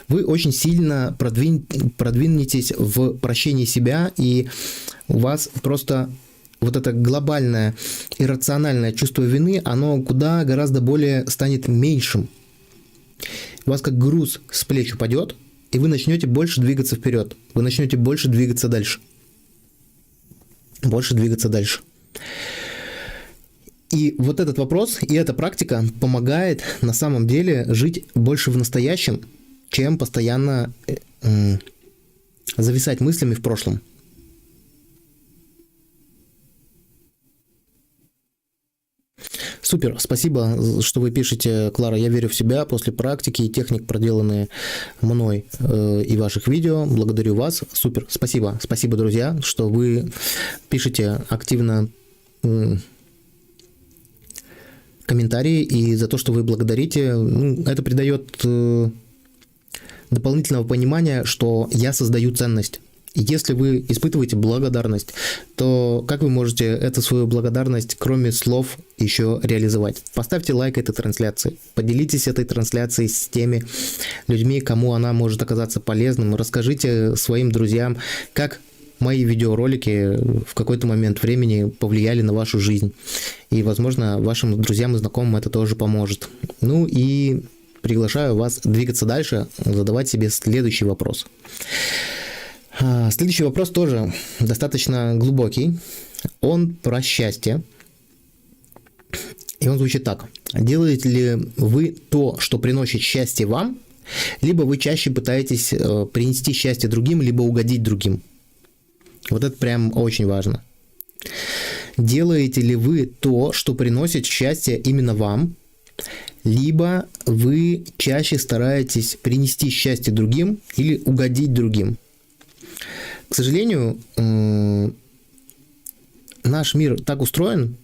вы очень сильно продвинетесь в прощении себя, и у вас просто вот это глобальное иррациональное чувство вины, оно гораздо более станет меньшим. У вас как груз с плеч упадет, и вы начнете больше двигаться вперед. Вы начнете больше двигаться дальше. И вот этот вопрос, и эта практика помогает на самом деле жить больше в настоящем, чем постоянно зависать мыслями в прошлом. Супер, спасибо, что вы пишете, Клара. Я верю в себя после практики и техник, проделанные мной и ваших видео. Благодарю вас. Супер, спасибо. Спасибо, друзья, что вы пишете активно комментарии и за то, что вы благодарите. Это придает дополнительного понимания, что я создаю ценность. Если вы испытываете благодарность, то как вы можете эту свою благодарность, кроме слов, еще реализовать? Поставьте лайк этой трансляции, поделитесь этой трансляцией с теми людьми, кому она может оказаться полезным, расскажите своим друзьям, как мои видеоролики в какой-то момент времени повлияли на вашу жизнь. И, возможно, вашим друзьям и знакомым это тоже поможет. Ну и приглашаю вас двигаться дальше, задавать себе следующий вопрос. Следующий вопрос тоже достаточно глубокий. Он про счастье. И он звучит так. Делаете ли вы то, что приносит счастье вам, либо вы чаще пытаетесь принести счастье другим, либо угодить другим? Вот это прям очень важно. Делаете ли вы то, что приносит счастье именно вам, либо вы чаще стараетесь принести счастье другим или угодить другим? К сожалению, наш мир так устроен,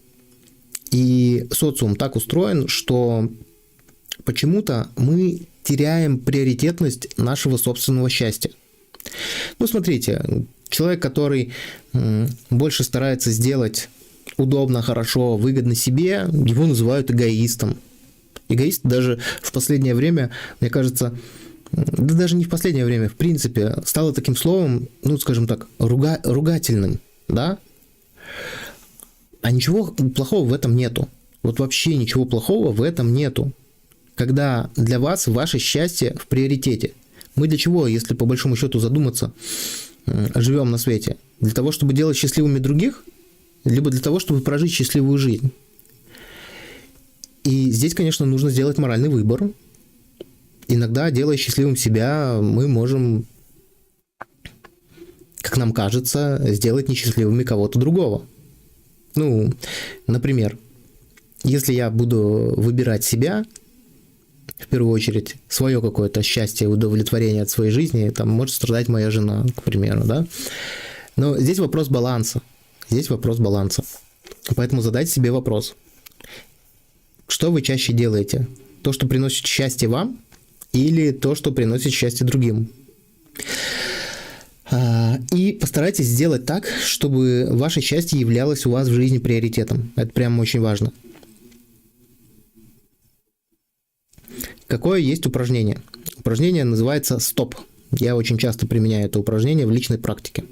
и социум так устроен, что почему-то мы теряем приоритетность нашего собственного счастья. Ну, смотрите, человек, который больше старается сделать удобно, хорошо, выгодно себе, его называют эгоистом. Эгоист даже в последнее время, мне кажется, да даже не в последнее время, в принципе, стало таким словом, ну, скажем так, ругательным, да? А ничего плохого в этом нету. Вот вообще ничего плохого в этом нету. Когда для вас ваше счастье в приоритете. Мы для чего, если по большому счету задуматься, живем на свете? Для того, чтобы делать счастливыми других, либо для того, чтобы прожить счастливую жизнь? И здесь, конечно, нужно сделать моральный выбор. Иногда, делая счастливым себя, мы можем, как нам кажется, сделать несчастливыми кого-то другого. Ну, например, если я буду выбирать себя, в первую очередь, свое какое-то счастье, удовлетворение от своей жизни, там может страдать моя жена, к примеру, да. Но здесь вопрос баланса. Поэтому задайте себе вопрос. Что вы чаще делаете? То, что приносит счастье вам, или то, что приносит счастье другим? И постарайтесь сделать так, чтобы ваше счастье являлось у вас в жизни приоритетом. Это прям очень важно. Какое есть упражнение? Упражнение называется «Стоп». Я очень часто применяю это упражнение в личной практике.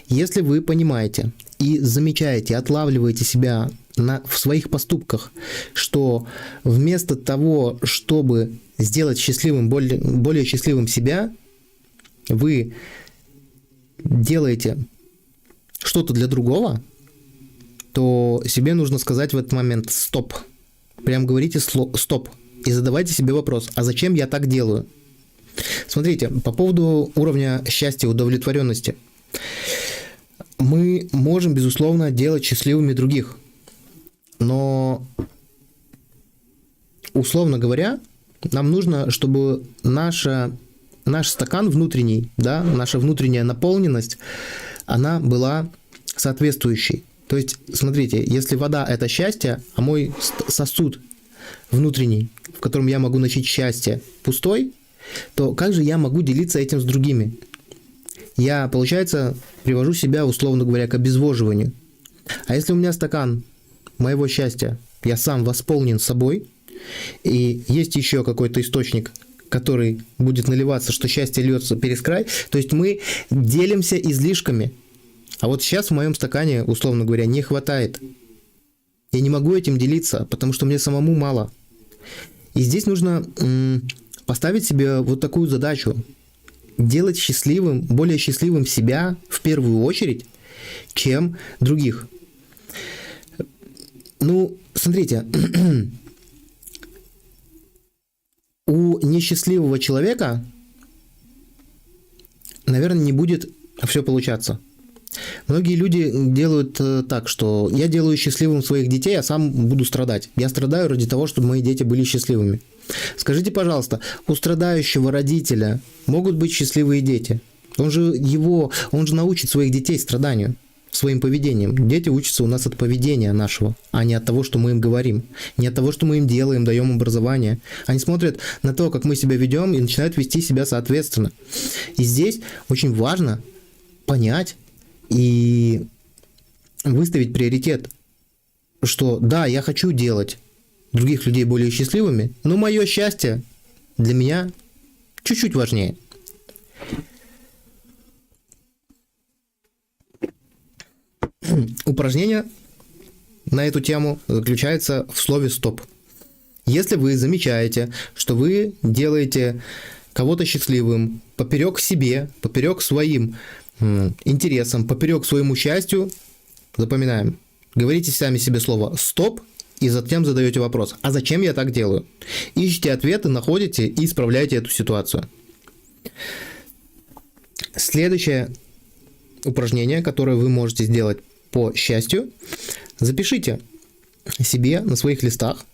Если вы понимаете и замечаете, отлавливаете себя в своих поступках, что вместо того, чтобы сделать счастливым, более счастливым себя, вы делаете что-то для другого, то себе нужно сказать в этот момент «стоп». Прям говорите «стоп» и задавайте себе вопрос: а зачем я так делаю? Смотрите, по поводу уровня счастья, удовлетворенности. Мы можем, безусловно, делать счастливыми других, но, условно говоря, нам нужно, чтобы наш стакан внутренний, да, наша внутренняя наполненность, она была соответствующей. То есть, смотрите, если вода – это счастье, а мой сосуд внутренний, в котором я могу носить счастье, пустой, то как же я могу делиться этим с другими? Я, получается, привожу себя, условно говоря, к обезвоживанию. А если у меня стакан моего счастья, я сам восполнен собой, и есть еще какой-то источник, который будет наливаться, что счастье льется через край, то есть мы делимся излишками. А вот сейчас в моем стакане, условно говоря, не хватает. Я не могу этим делиться, потому что мне самому мало. И здесь нужно поставить себе вот такую задачу. Делать счастливым, более счастливым себя в первую очередь, чем других. Ну, смотрите, у несчастливого человека, наверное, не будет все получаться. Многие люди делают так, что я делаю счастливым своих детей, а сам буду страдать. Я страдаю ради того, чтобы мои дети были счастливыми. Скажите, пожалуйста, у страдающего родителя могут быть счастливые дети? Он же научит своих детей страданию, своим поведением. Дети учатся у нас от поведения нашего, а не от того, что мы им говорим, не от того, что мы им делаем, даем образование. Они смотрят на то, как мы себя ведем, и начинают вести себя соответственно. И здесь очень важно понять и выставить приоритет, что да, я хочу делать других людей более счастливыми, но мое счастье для меня чуть-чуть важнее. Упражнение на эту тему заключается в слове «стоп». Если вы замечаете, что вы делаете кого-то счастливым поперек себе, поперек своим интересам, поперек своему счастью, запоминаем, говорите сами себе слово «стоп» и затем задаете вопрос: а зачем я так делаю? Ищите ответы, находите и исправляйте эту ситуацию. Следующее упражнение, которое вы можете сделать по счастью, запишите себе на своих листах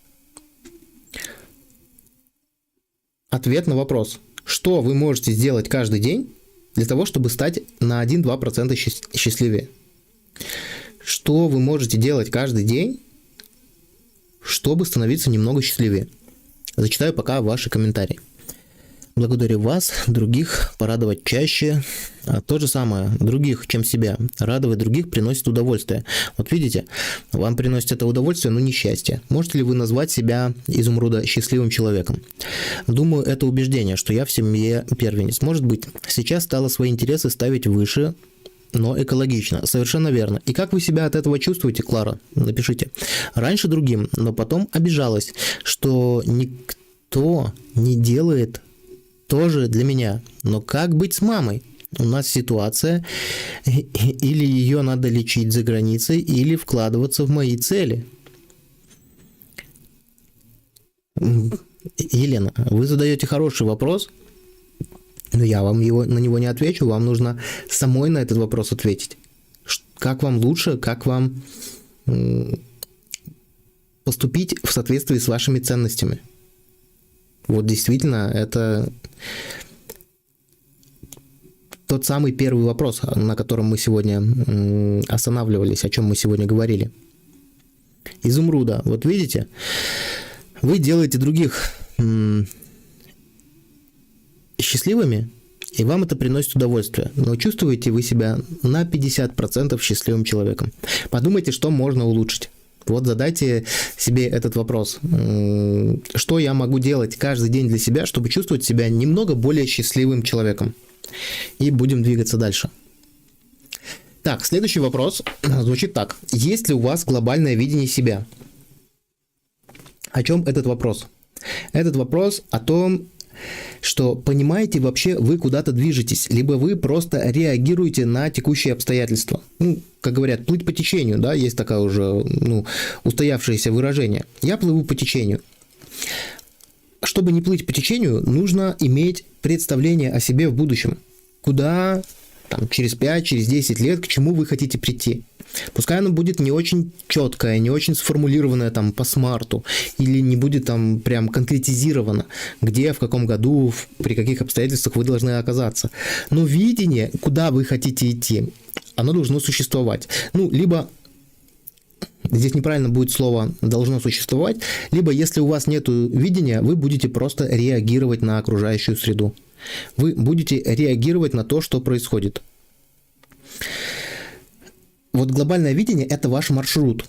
ответ на вопрос, что вы можете сделать каждый день для того, чтобы стать на 1-2% счастливее. Что вы можете делать каждый день, чтобы становиться немного счастливее. Зачитаю пока ваши комментарии. Благодарю вас, других порадовать чаще. То же самое, других, чем себя. Радовать других приносит удовольствие. Вот видите, вам приносит это удовольствие, но не счастье. Можете ли вы назвать себя, Изумруда, счастливым человеком? Думаю, это убеждение, что я в семье первенец. Может быть, сейчас стало свои интересы ставить выше, но экологично. Совершенно верно. И как вы себя от этого чувствуете, Клара? Напишите. Раньше другим, но потом обижалась, что никто не делает тоже для меня. Но как быть с мамой? У нас ситуация, или ее надо лечить за границей, или вкладываться в мои цели. Елена, вы задаете хороший вопрос, но я вам на него не отвечу. Вам нужно самой на этот вопрос ответить. Как вам лучше, как вам поступить в соответствии с вашими ценностями. Вот действительно, это тот самый первый вопрос, на котором мы сегодня останавливались, о чем мы сегодня говорили. Изумруда, вот видите, вы делаете других счастливыми, и вам это приносит удовольствие. Но чувствуете вы себя на 50% счастливым человеком. Подумайте, что можно улучшить. Вот задайте себе этот вопрос. Что я могу делать каждый день для себя, чтобы чувствовать себя немного более счастливым человеком? И будем двигаться дальше. Так, следующий вопрос звучит так. Есть ли у вас глобальное видение себя? О чем этот вопрос? Этот вопрос о том, что понимаете вообще вы куда-то движетесь, либо вы просто реагируете на текущие обстоятельства. Как говорят, плыть по течению, да, есть такое уже устоявшееся выражение. Я плыву по течению. Чтобы не плыть по течению, нужно иметь представление о себе в будущем. Куда через 5, через 10 лет, к чему вы хотите прийти. Пускай оно будет не очень четкое, не очень сформулированное по смарту, или не будет прям конкретизировано, где, в каком году, при каких обстоятельствах вы должны оказаться. Но видение, куда вы хотите идти, оно должно существовать. Либо здесь неправильно будет слово «должно существовать», либо если у вас нет видения, вы будете просто реагировать на окружающую среду. Вы будете реагировать на то, что происходит. Вот глобальное видение – это ваш маршрут.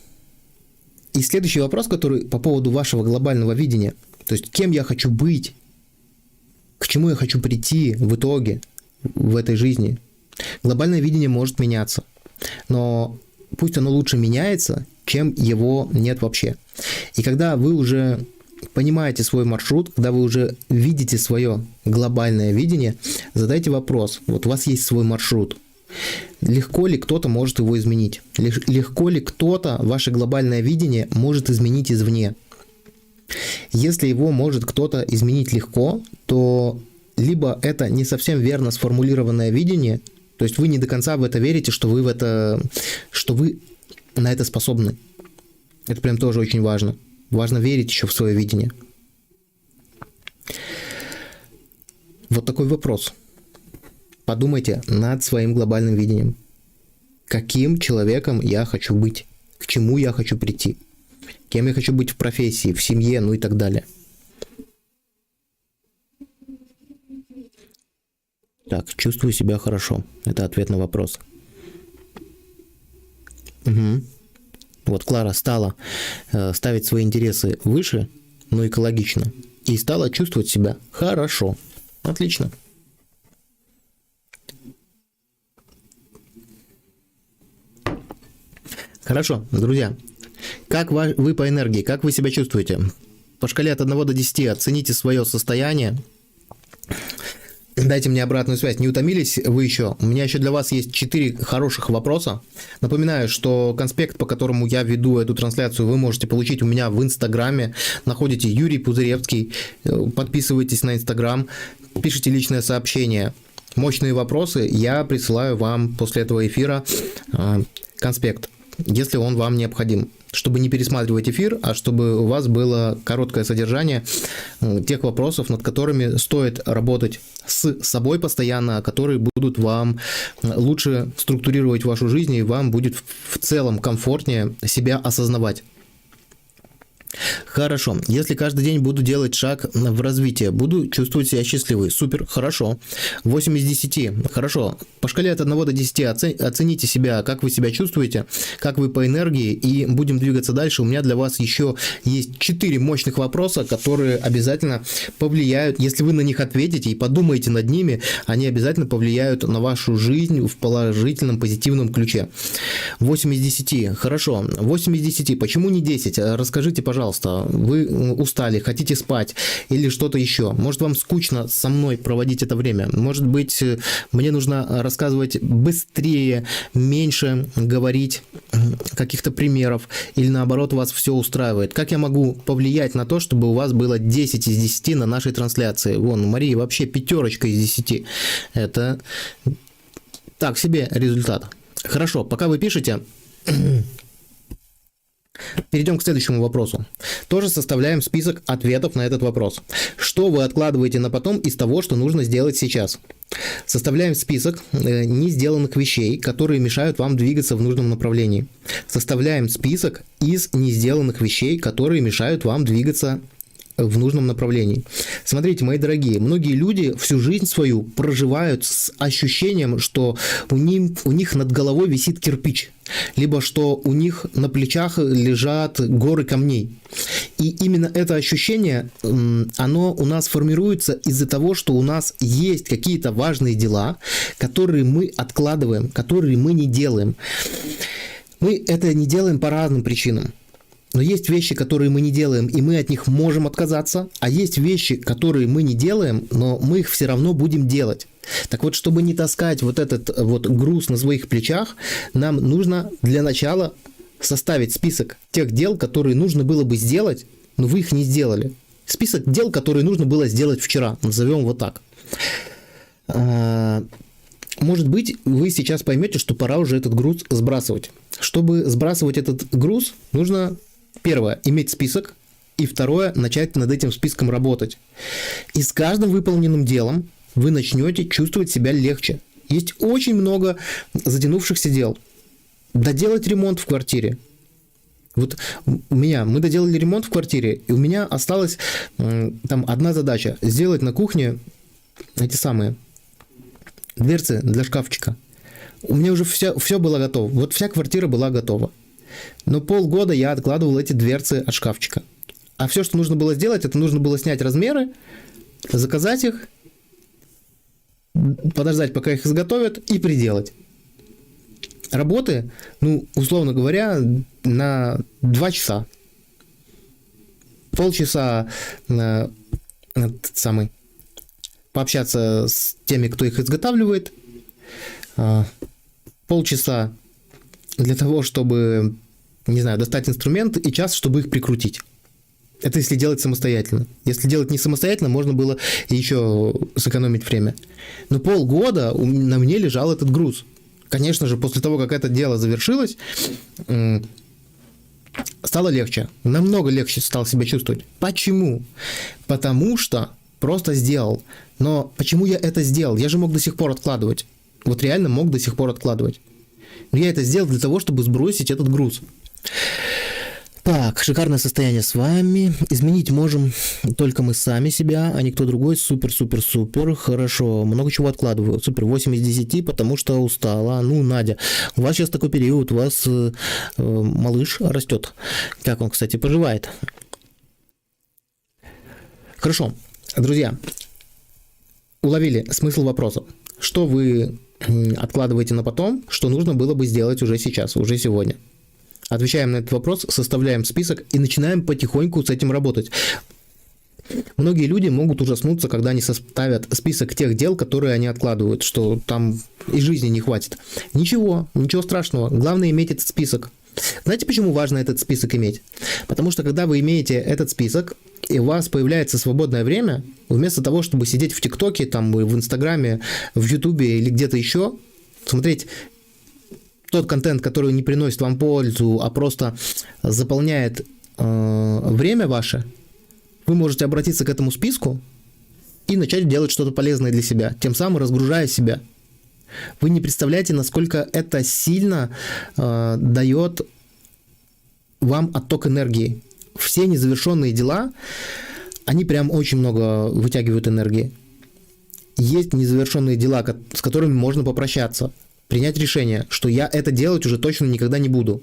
И следующий вопрос, который по поводу вашего глобального видения, то есть кем я хочу быть, к чему я хочу прийти в итоге в этой жизни. Глобальное видение может меняться, но пусть оно лучше меняется, чем его нет вообще. И когда вы уже понимаете свой маршрут, когда вы уже видите свое глобальное видение, задайте вопрос. Вот у вас есть свой маршрут. Легко ли кто-то может его изменить? Легко ли кто-то ваше глобальное видение может изменить извне? Если его может кто-то изменить легко, то либо это не совсем верно сформулированное видение, То есть вы не до конца в это верите, что вы на это способны. Это прям тоже очень важно. Важно верить еще в свое видение. Вот такой вопрос. Подумайте над своим глобальным видением. Каким человеком я хочу быть? К чему я хочу прийти? Кем я хочу быть в профессии, в семье, ну и так далее. Так, чувствую себя хорошо. Это ответ на вопрос. Угу. Вот Клара стала ставить свои интересы выше, но экологично. И стала чувствовать себя хорошо. Отлично. Хорошо, друзья. Как вы по энергии, как вы себя чувствуете? По шкале от 1 до 10 оцените свое состояние. Дайте мне обратную связь. Не утомились вы еще? У меня еще для вас есть 4 хороших вопроса. Напоминаю, что конспект, по которому я веду эту трансляцию, вы можете получить у меня в Инстаграме. Находите Юрий Пузыревский. Подписывайтесь на Инстаграм. Пишите личное сообщение. Мощные вопросы. Я присылаю вам после этого эфира конспект, если он вам необходим. Чтобы не пересматривать эфир, а чтобы у вас было короткое содержание тех вопросов, над которыми стоит работать с собой постоянно, которые будут вам лучше структурировать вашу жизнь, и вам будет в целом комфортнее себя осознавать. Хорошо. Если каждый день буду делать шаг в развитие, буду чувствовать себя счастливой. Супер, хорошо. 8 из 10. Хорошо. По шкале от 1 до 10 оцените себя, как вы себя чувствуете, как вы по энергии, и будем двигаться дальше. У меня для вас еще есть 4 мощных вопроса, которые обязательно повлияют, если вы на них ответите и подумаете над ними, они обязательно повлияют на вашу жизнь в положительном, позитивном ключе. 8 из 10. Хорошо. 8 из 10. Почему не 10? Расскажите, пожалуйста. Вы устали, хотите спать или что-то еще. Может, вам скучно со мной проводить это время. Может быть, мне нужно рассказывать быстрее, меньше говорить каких-то примеров, или наоборот, вас все устраивает. Как я могу повлиять на то, чтобы у вас было 10 из 10 на нашей трансляции? Вон, у Марии вообще 5 из 10. Это так себе результат. Хорошо, пока вы пишете... Перейдем к следующему вопросу. Тоже составляем список ответов на этот вопрос. Что вы откладываете на потом из того, что нужно сделать сейчас? Составляем список не сделанных вещей, которые мешают вам двигаться в нужном направлении. Составляем список из не сделанных вещей, которые мешают вам двигаться в нужном направлении. Смотрите, мои дорогие, многие люди всю жизнь свою проживают с ощущением, что у них над головой висит кирпич, либо что у них на плечах лежат горы камней. И именно это ощущение, оно у нас формируется из-за того, что у нас есть какие-то важные дела, которые мы откладываем, которые мы не делаем. Мы это не делаем по разным причинам. Но есть вещи, которые мы не делаем, и мы от них можем отказаться, а есть вещи, которые мы не делаем, но мы их все равно будем делать. Так вот, чтобы не таскать вот этот вот груз на своих плечах, нам нужно для начала составить список тех дел, которые нужно было бы сделать, но вы их не сделали. Список дел, которые нужно было сделать вчера, назовем вот так. Может быть, вы сейчас поймете, что пора уже этот груз сбрасывать. Чтобы сбрасывать этот груз, нужно... Первое, иметь список, и второе, начать над этим списком работать. И с каждым выполненным делом вы начнете чувствовать себя легче. Есть очень много затянувшихся дел. Доделать ремонт в квартире. Вот мы доделали ремонт в квартире, и у меня осталась там одна задача. Сделать на кухне эти самые дверцы для шкафчика. У меня уже все было готово. Вот вся квартира была готова. Но полгода я откладывал эти дверцы от шкафчика. А все, что нужно было сделать, это нужно было снять размеры, заказать их, подождать, пока их изготовят, и приделать. Работы, условно говоря, на 2 часа. Полчаса пообщаться с теми, кто их изготавливает. Полчаса для того, чтобы, достать инструмент, и час, чтобы их прикрутить. Это если делать самостоятельно. Если делать не самостоятельно, можно было еще сэкономить время. Но полгода на мне лежал этот груз. Конечно же, после того, как это дело завершилось, стало легче. Намного легче стал себя чувствовать. Почему? Потому что просто сделал. Но почему я это сделал? Я же мог до сих пор откладывать. Вот реально мог до сих пор откладывать. Но я это сделал для того, чтобы сбросить этот груз. Так, шикарное состояние с вами. Изменить можем только мы сами себя, а никто другой. Супер, супер, супер. Хорошо. Много чего откладываю. Супер. 8 из 10, потому что устала. Ну, Надя, у вас сейчас такой период, у вас малыш растет. Как он, кстати, поживает? Хорошо. Друзья, уловили смысл вопроса. Что вы откладываете на потом, что нужно было бы сделать уже сейчас, уже сегодня? Отвечаем на этот вопрос, составляем список и начинаем потихоньку с этим работать. Многие люди могут ужаснуться, когда они составят список тех дел, которые они откладывают, что там и жизни не хватит. Ничего страшного. Главное иметь этот список. Знаете, почему важно этот список иметь? Потому что когда вы имеете этот список, и у вас появляется свободное время, вместо того, чтобы сидеть в ТикТоке, там, в Инстаграме, в Ютубе или где-то еще, смотреть тот контент, который не приносит вам пользу, а просто заполняет время ваше, вы можете обратиться к этому списку и начать делать что-то полезное для себя, тем самым разгружая себя. Вы не представляете, насколько это сильно дает вам отток энергии. Все незавершенные дела, они прям очень много вытягивают энергии. Есть незавершенные дела, с которыми можно попрощаться, принять решение, что я это делать уже точно никогда не буду.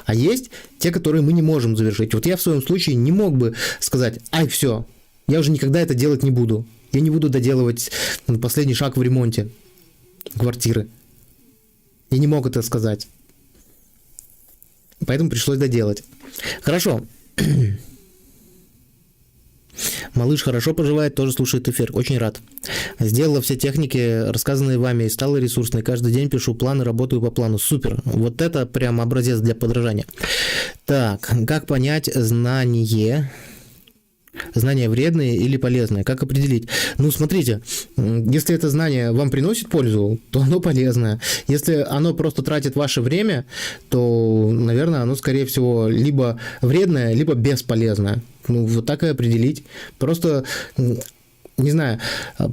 А есть те, которые мы не можем завершить. Вот я в своем случае не мог бы сказать: ай, все, я уже никогда это делать не буду. Я не буду доделывать последний шаг в ремонте квартиры. Я не мог это сказать. Поэтому пришлось доделать. Хорошо. Малыш хорошо поживает, тоже слушает эфир. Очень рад. Сделала все техники, рассказанные вами, и стала ресурсной. Каждый день пишу планы, работаю по плану. Супер. Вот это прям образец для подражания. Так, как понять знание вредное или полезное? Как определить? Ну, смотрите, если это знание вам приносит пользу, то оно полезное. Если оно просто тратит ваше время, то, наверное, оно, скорее всего, либо вредное, либо бесполезное. Ну, вот так и определить. Просто, не знаю,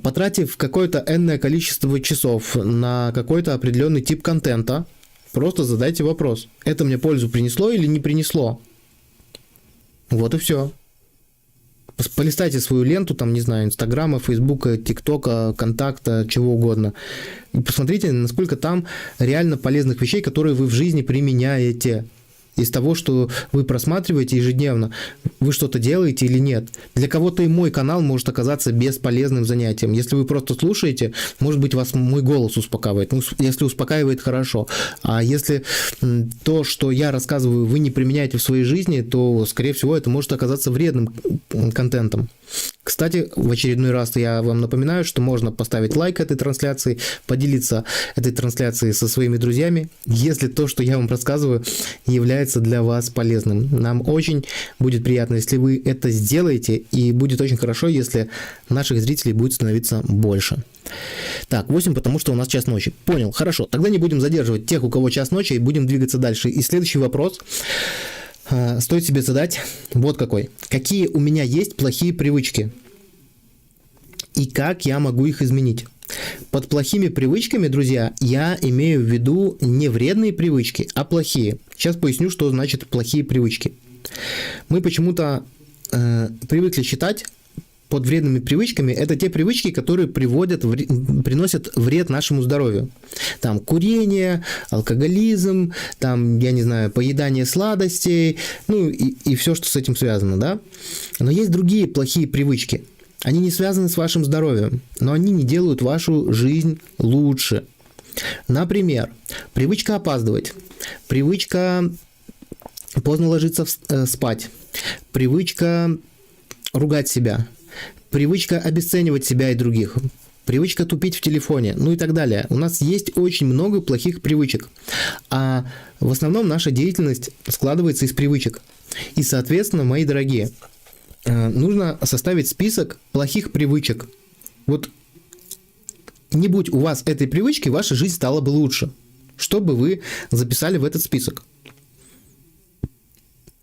потратив какое-то энное количество часов на какой-то определенный тип контента, просто задайте вопрос: это мне пользу принесло или не принесло? Вот и все. Полистайте свою ленту, там, не знаю, Инстаграма, Фейсбука, ТикТока, Контакта, чего угодно. И посмотрите, насколько там реально полезных вещей, которые вы в жизни применяете. Из того, что вы просматриваете ежедневно, вы что-то делаете или нет. Для кого-то и мой канал может оказаться бесполезным занятием. Если вы просто слушаете, может быть, вас мой голос успокаивает. Ну, если успокаивает, хорошо. А если то, что я рассказываю, вы не применяете в своей жизни, то, скорее всего, это может оказаться вредным контентом. Кстати, в очередной раз я вам напоминаю, что можно поставить лайк этой трансляции, поделиться этой трансляцией со своими друзьями, если то, что я вам рассказываю, является для вас полезным. Нам очень будет приятно, если вы это сделаете, и будет очень хорошо, если наших зрителей будет становиться больше. Так, 8, потому что у нас час ночи. Понял, хорошо. Тогда не будем задерживать тех, у кого час ночи, и будем двигаться дальше. И следующий вопрос стоит себе задать вот какой. Какие у меня есть плохие привычки? И как я могу их изменить? Под плохими привычками, друзья, я имею в виду не вредные привычки, а плохие. Сейчас поясню, что значит плохие привычки. Мы почему-то привыкли считать под вредными привычками это те привычки, которые приносят вред нашему здоровью. Там курение, алкоголизм, там, я не знаю, поедание сладостей, ну и все, что с этим связано, да? Но есть другие плохие привычки. Они не связаны с вашим здоровьем, но они не делают вашу жизнь лучше. Например, привычка опаздывать, привычка поздно ложиться спать, привычка ругать себя, привычка обесценивать себя и других, привычка тупить в телефоне, ну и так далее. У нас есть очень много плохих привычек, а в основном наша деятельность складывается из привычек. И, соответственно, мои дорогие, нужно составить список плохих привычек. Вот не будь у вас этой привычки, ваша жизнь стала бы лучше. Что бы вы записали в этот список?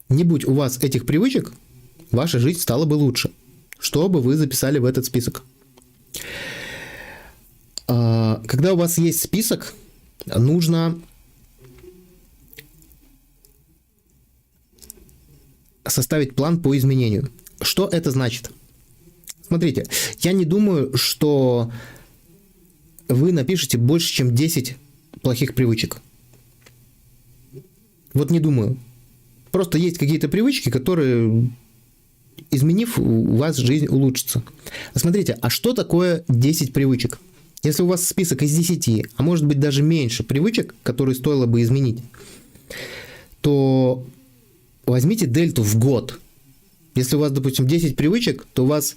Не будь у вас этих привычек, ваша жизнь стала бы лучше. Что бы вы записали в этот список? Когда у вас есть список, нужно составить план по изменению. Что это значит? Смотрите, я не думаю, что вы напишете больше, чем 10 плохих привычек. Вот не думаю. Просто есть какие-то привычки, которые, изменив, у вас жизнь улучшится. Смотрите, а что такое 10 привычек? Если у вас список из 10, а может быть даже меньше привычек, которые стоило бы изменить, то возьмите дельту в год. Если у вас, допустим, 10 привычек, то у вас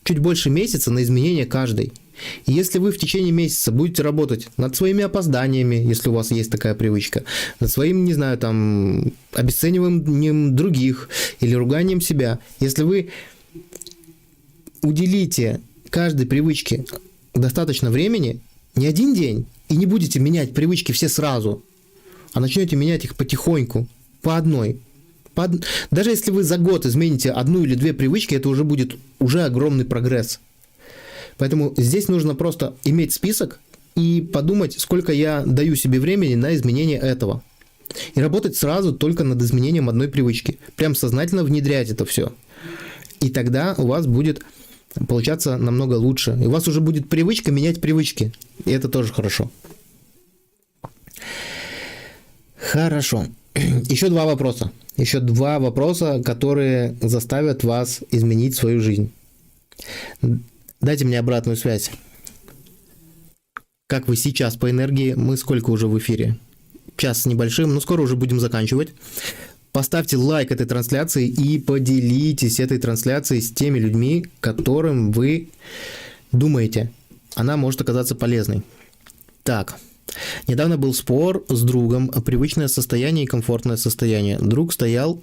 чуть больше месяца на изменение каждой. И если вы в течение месяца будете работать над своими опозданиями, если у вас есть такая привычка, над своим, не знаю, там, обесцениванием других или руганием себя, если вы уделите каждой привычке достаточно времени, не один день, и не будете менять привычки все сразу, а начнете менять их потихоньку, по одной. Даже если вы за год измените одну или две привычки, это уже будет огромный прогресс. Поэтому здесь нужно просто иметь список и подумать, сколько я даю себе времени на изменение этого. И работать сразу только над изменением одной привычки. Прям сознательно внедрять это все. И тогда у вас будет получаться намного лучше. И у вас уже будет привычка менять привычки. И это тоже хорошо. Хорошо. Еще два вопроса. Еще два вопроса, которые заставят вас изменить свою жизнь. Дайте мне обратную связь. Как вы сейчас по энергии? Мы сколько уже в эфире? Час с небольшим, но скоро уже будем заканчивать. Поставьте лайк этой трансляции и поделитесь этой трансляцией с теми людьми, которым вы думаете, она может оказаться полезной. Так, недавно был спор с другом о привычное состояние и комфортное состояние. Друг стоял,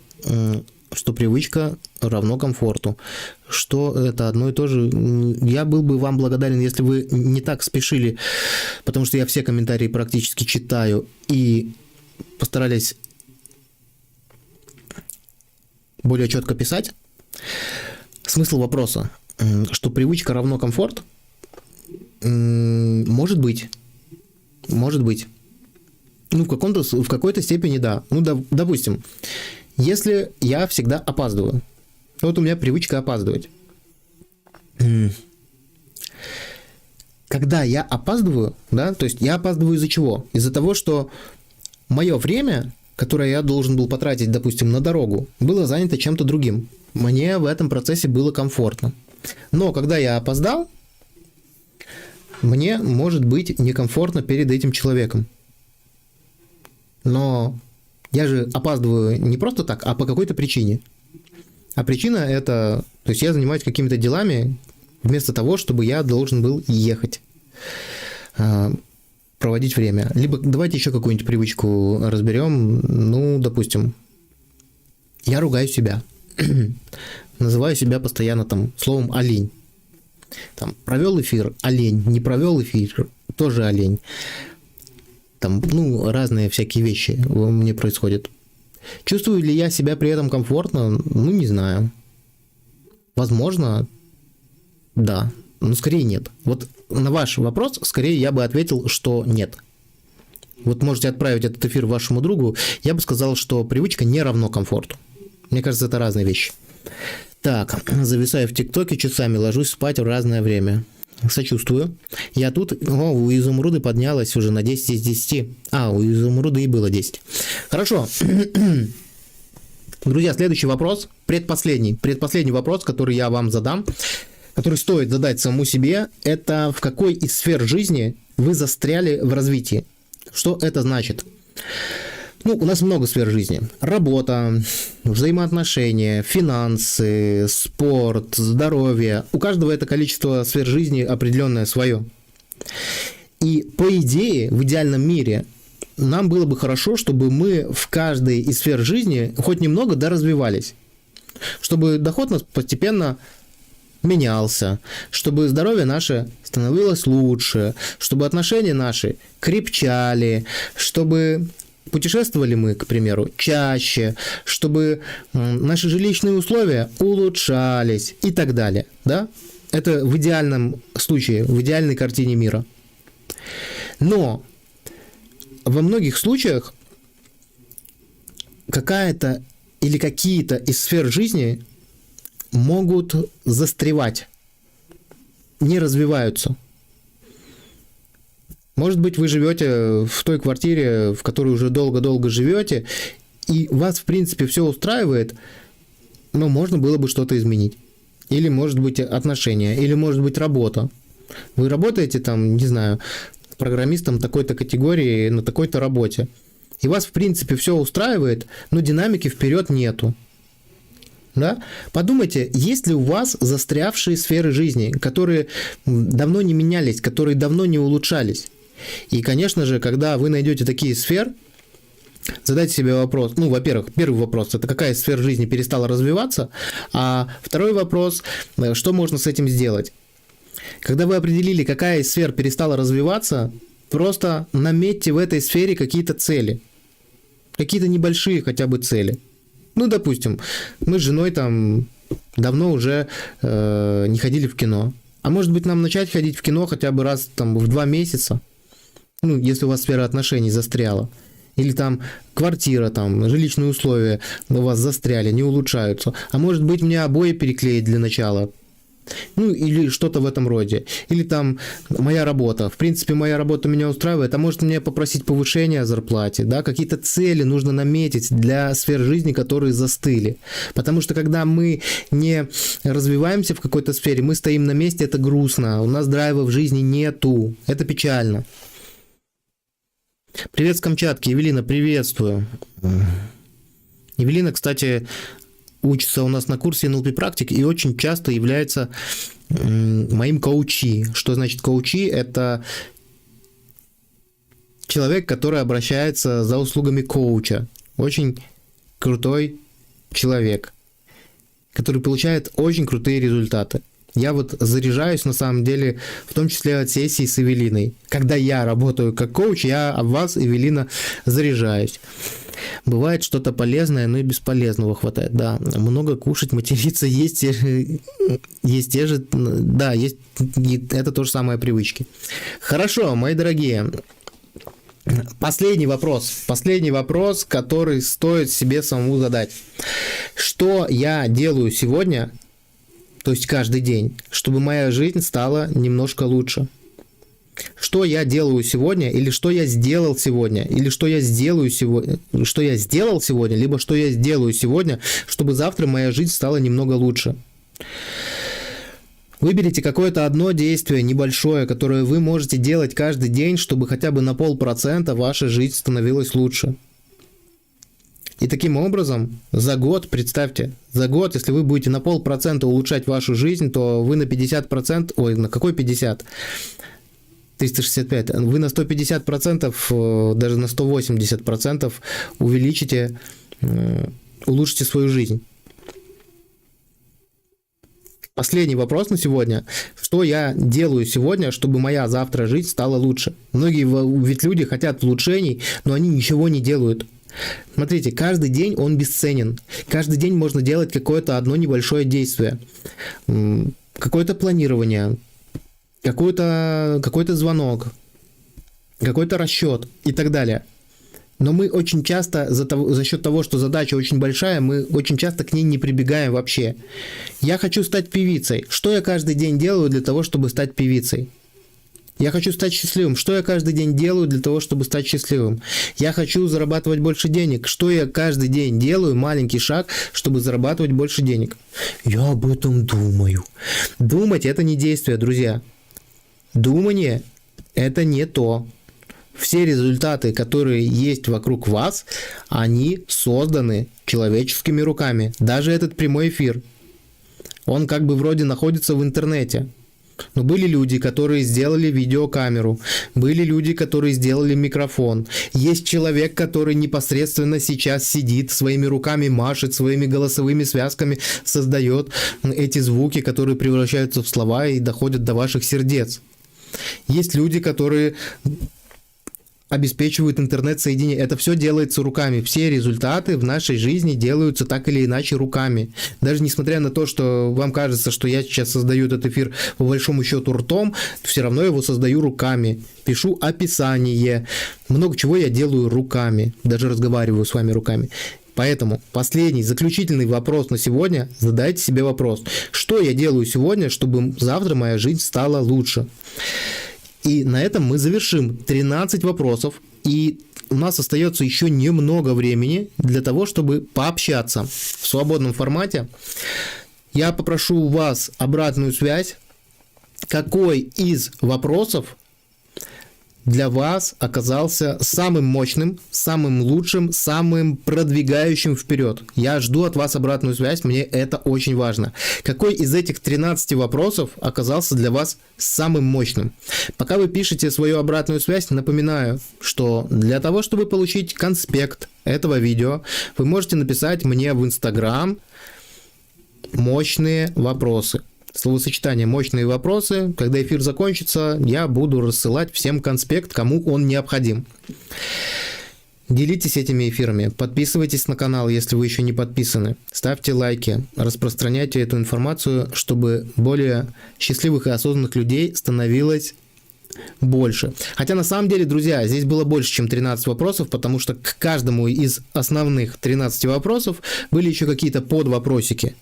что привычка равно комфорту, что это одно и то же. Я был бы вам благодарен, если вы не так спешили, потому что я все комментарии практически читаю, и постарались более четко писать. Смысл вопроса, что привычка равно комфорт, может быть. Может быть. Ну, в какой-то степени да. Ну, допустим, если я всегда опаздываю. Вот у меня привычка опаздывать. Когда я опаздываю, да, то есть я опаздываю из-за чего? Из-за того, что мое время, которое я должен был потратить, допустим, на дорогу, было занято чем-то другим. Мне в этом процессе было комфортно. Но когда я опоздал, мне может быть некомфортно перед этим человеком. Но я же опаздываю не просто так, а по какой-то причине. А причина это... То есть я занимаюсь какими-то делами вместо того, чтобы я должен был ехать, проводить время. Либо давайте еще какую-нибудь привычку разберем. Ну, допустим, я ругаю себя. Называю себя постоянно там словом «олень». Там, провел эфир – олень, не провел эфир – тоже олень. Там, ну, разные всякие вещи у меня происходят. Чувствую ли я себя при этом комфортно? Ну, не знаю. Возможно, да, но скорее нет. Вот на ваш вопрос, скорее я бы ответил, что нет. Вот можете отправить этот эфир вашему другу, я бы сказал, что привычка не равно комфорту. Мне кажется, это разные вещи. Так, зависаю в ТикТоке часами, ложусь спать в разное время. Сочувствую. Я тут... О, у Изумруды поднялась уже на 10 из 10. А, у Изумруды и было 10. Хорошо. Друзья, следующий вопрос. Предпоследний вопрос, который я вам задам, который стоит задать самому себе, это в какой из сфер жизни вы застряли в развитии? Что это значит? Ну, у нас много сфер жизни. Работа, взаимоотношения, финансы, спорт, здоровье. У каждого это количество сфер жизни определенное свое. И по идее, в идеальном мире, нам было бы хорошо, чтобы мы в каждой из сфер жизни хоть немного доразвивались. Чтобы доход у нас постепенно менялся, чтобы здоровье наше становилось лучше, чтобы отношения наши крепчали, чтобы путешествовали мы, к примеру, чаще, чтобы наши жилищные условия улучшались и так далее. Да? Это в идеальном случае, в идеальной картине мира. Но во многих случаях какая-то или какие-то из сфер жизни могут застревать, не развиваются. Может быть, вы живете в той квартире, в которой уже долго-долго живете, и вас, в принципе, все устраивает, но можно было бы что-то изменить. Или, может быть, отношения, или, может быть, работа. Вы работаете там, не знаю, программистом такой-то категории на такой-то работе, и вас, в принципе, все устраивает, но динамики вперед нету. Да? Подумайте, есть ли у вас застрявшие сферы жизни, которые давно не менялись, которые давно не улучшались. И, конечно же, когда вы найдете такие сферы, задайте себе вопрос, ну, во-первых, первый вопрос, это какая из сфер жизни перестала развиваться, а второй вопрос, что можно с этим сделать. Когда вы определили, какая из сфер перестала развиваться, просто наметьте в этой сфере какие-то цели, какие-то небольшие хотя бы цели. Ну, допустим, мы с женой там давно уже не ходили в кино. А может быть, нам начать ходить в кино хотя бы раз там, в 2 месяца? Ну, если у вас сфера отношений застряла. Или там квартира, там, жилищные условия у вас застряли, не улучшаются. А может быть, мне обои переклеить для начала? Ну, или что-то в этом роде. Или там моя работа. В принципе, моя работа меня устраивает. А может мне попросить повышения зарплаты, да? Какие-то цели нужно наметить для сфер жизни, которые застыли. Потому что когда мы не развиваемся в какой-то сфере, мы стоим на месте, это грустно. У нас драйва в жизни нету. Это печально. Привет с Камчатки. Евелина, приветствую. Евелина, кстати, учится у нас на курсе NLP практик и очень часто является моим коучи. Что значит коучи? Это человек, который обращается за услугами коуча. Очень крутой человек, который получает очень крутые результаты. Я вот заряжаюсь, на самом деле, в том числе от сессии с Евелиной. Когда я работаю как коуч, я об вас, Евелина, заряжаюсь. Бывает что-то полезное, но и бесполезного хватает. Да, много кушать, материться, есть те же, да, есть, это то же самое привычки. Хорошо, мои дорогие. Последний вопрос, который стоит себе самому задать. Что я делаю сегодня, то есть каждый день, чтобы моя жизнь стала немножко лучше? Что я делаю сегодня, или что я сделал сегодня, или что я сделаю сегодня, что я сделал сегодня, либо что я сделаю сегодня, чтобы завтра моя жизнь стала немного лучше. Выберите какое-то одно действие небольшое, которое вы можете делать каждый день, чтобы хотя бы на 0,5% ваша жизнь становилась лучше. И таким образом, за год, представьте, за год, если вы будете на 0,5% улучшать вашу жизнь, то вы на 50%, ой, на какой 50%? 365, вы на 150%, даже на 180% увеличите, улучшите свою жизнь. Последний вопрос на сегодня. Что я делаю сегодня, чтобы моя завтра жизнь стала лучше? Многие ведь люди хотят улучшений, но они ничего не делают. Смотрите, каждый день он бесценен. Каждый день можно делать какое-то одно небольшое действие. Какое-то планирование, какой-то звонок, какой-то расчет и так далее. Но мы очень часто, за счет того, что задача очень большая, мы очень часто к ней не прибегаем вообще. Я хочу стать певицей. Что я каждый день делаю для того, чтобы стать певицей? Я хочу стать счастливым. Что я каждый день делаю для того, чтобы стать счастливым? Я хочу зарабатывать больше денег. Что я каждый день делаю? Маленький шаг, чтобы зарабатывать больше денег. Я об этом думаю. Думать – это не действие, друзья. Думание – это не то. Все результаты, которые есть вокруг вас, они созданы человеческими руками. Даже этот прямой эфир. Он как бы вроде находится в интернете. Но были люди, которые сделали видеокамеру, были люди, которые сделали микрофон. Есть человек, который непосредственно сейчас сидит, своими руками машет, своими голосовыми связками создает эти звуки, которые превращаются в слова и доходят до ваших сердец. Есть люди, которые обеспечивают интернет-соединение. Это все делается руками. Все результаты в нашей жизни делаются так или иначе руками. Даже несмотря на то, что вам кажется, что я сейчас создаю этот эфир по большому счету ртом, все равно его создаю руками. Пишу описание. Много чего я делаю руками. Даже разговариваю с вами руками. Поэтому последний, заключительный вопрос на сегодня. Задайте себе вопрос. Что я делаю сегодня, чтобы завтра моя жизнь стала лучше? И на этом мы завершим 13 вопросов. И у нас остается еще немного времени для того, чтобы пообщаться в свободном формате. Я попрошу у вас обратную связь. Какой из вопросов для вас оказался самым мощным, самым лучшим, самым продвигающим вперед? Я жду от вас обратную связь, мне это очень важно. Какой из этих 13 вопросов оказался для вас самым мощным? Пока вы пишете свою обратную связь, напоминаю, что для того, чтобы получить конспект этого видео, вы можете написать мне в Instagram «Мощные вопросы». Словосочетание «мощные вопросы». Когда эфир закончится, я буду рассылать всем конспект, кому он необходим. Делитесь этими эфирами, подписывайтесь на канал, если вы еще не подписаны, ставьте лайки, распространяйте эту информацию, чтобы более счастливых и осознанных людей становилось больше. Хотя на самом деле, друзья, здесь было больше, чем 13 вопросов, потому что к каждому из основных 13 вопросов были еще какие-то подвопросики.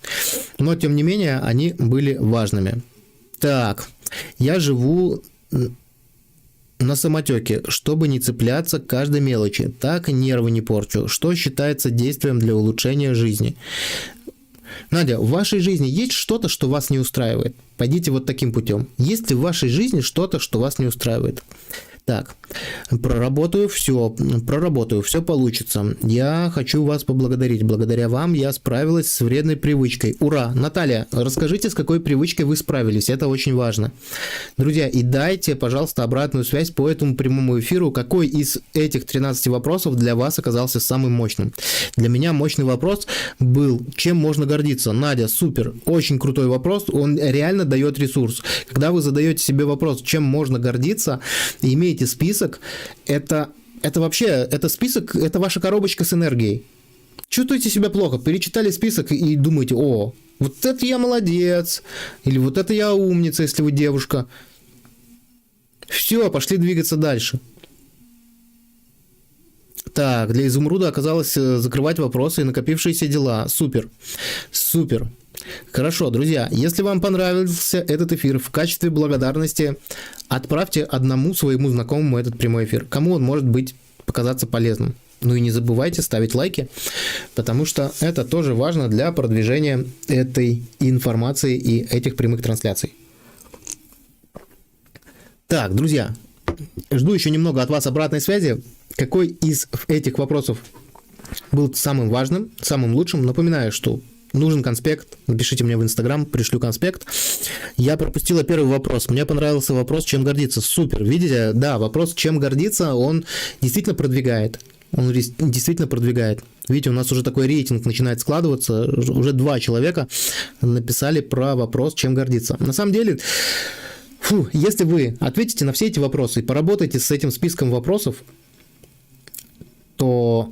Но, тем не менее, они были важными. Так, я живу на самотеке, чтобы не цепляться к каждой мелочи, так и нервы не порчу. Что считается действием для улучшения жизни? Надя, в вашей жизни есть что-то, что вас не устраивает? Пойдите вот таким путем. Есть ли в вашей жизни что-то, что вас не устраивает? Так, проработаю, все получится. Я хочу вас поблагодарить. Благодаря вам я справилась с вредной привычкой. Ура! Наталья, расскажите, с какой привычкой вы справились. Это очень важно. Друзья, и дайте, пожалуйста, обратную связь по этому прямому эфиру. Какой из этих 13 вопросов для вас оказался самым мощным? Для меня мощный вопрос был, чем можно гордиться. Надя, супер, очень крутой вопрос. Он реально дает ресурс. Когда вы задаете себе вопрос, чем можно гордиться, и имеете список, это вообще, это список, это ваша коробочка с энергией. Чувствуете себя плохо, перечитали список и думаете: о, вот это я молодец, или вот это я умница, если вы девушка. Все, пошли двигаться дальше. Так, для изумруда оказалось закрывать вопросы и накопившиеся дела. Супер, супер. Хорошо, друзья, если вам понравился этот эфир, в качестве благодарности отправьте одному своему знакомому этот прямой эфир, кому он может показаться полезным. Ну и не забывайте ставить лайки, потому что это тоже важно для продвижения этой информации и этих прямых трансляций. Так, друзья, жду еще немного от вас обратной связи. Какой из этих вопросов был самым важным, самым лучшим? Напоминаю, что нужен конспект, напишите мне в Instagram, пришлю конспект. Я пропустила первый вопрос. Мне понравился вопрос, чем гордиться. Супер, видите? Да, вопрос, чем гордиться, он действительно продвигает. Он действительно продвигает. Видите, у нас уже такой рейтинг начинает складываться. Уже 2 человека написали про вопрос, чем гордиться. На самом деле, если вы ответите на все эти вопросы и поработаете с этим списком вопросов, то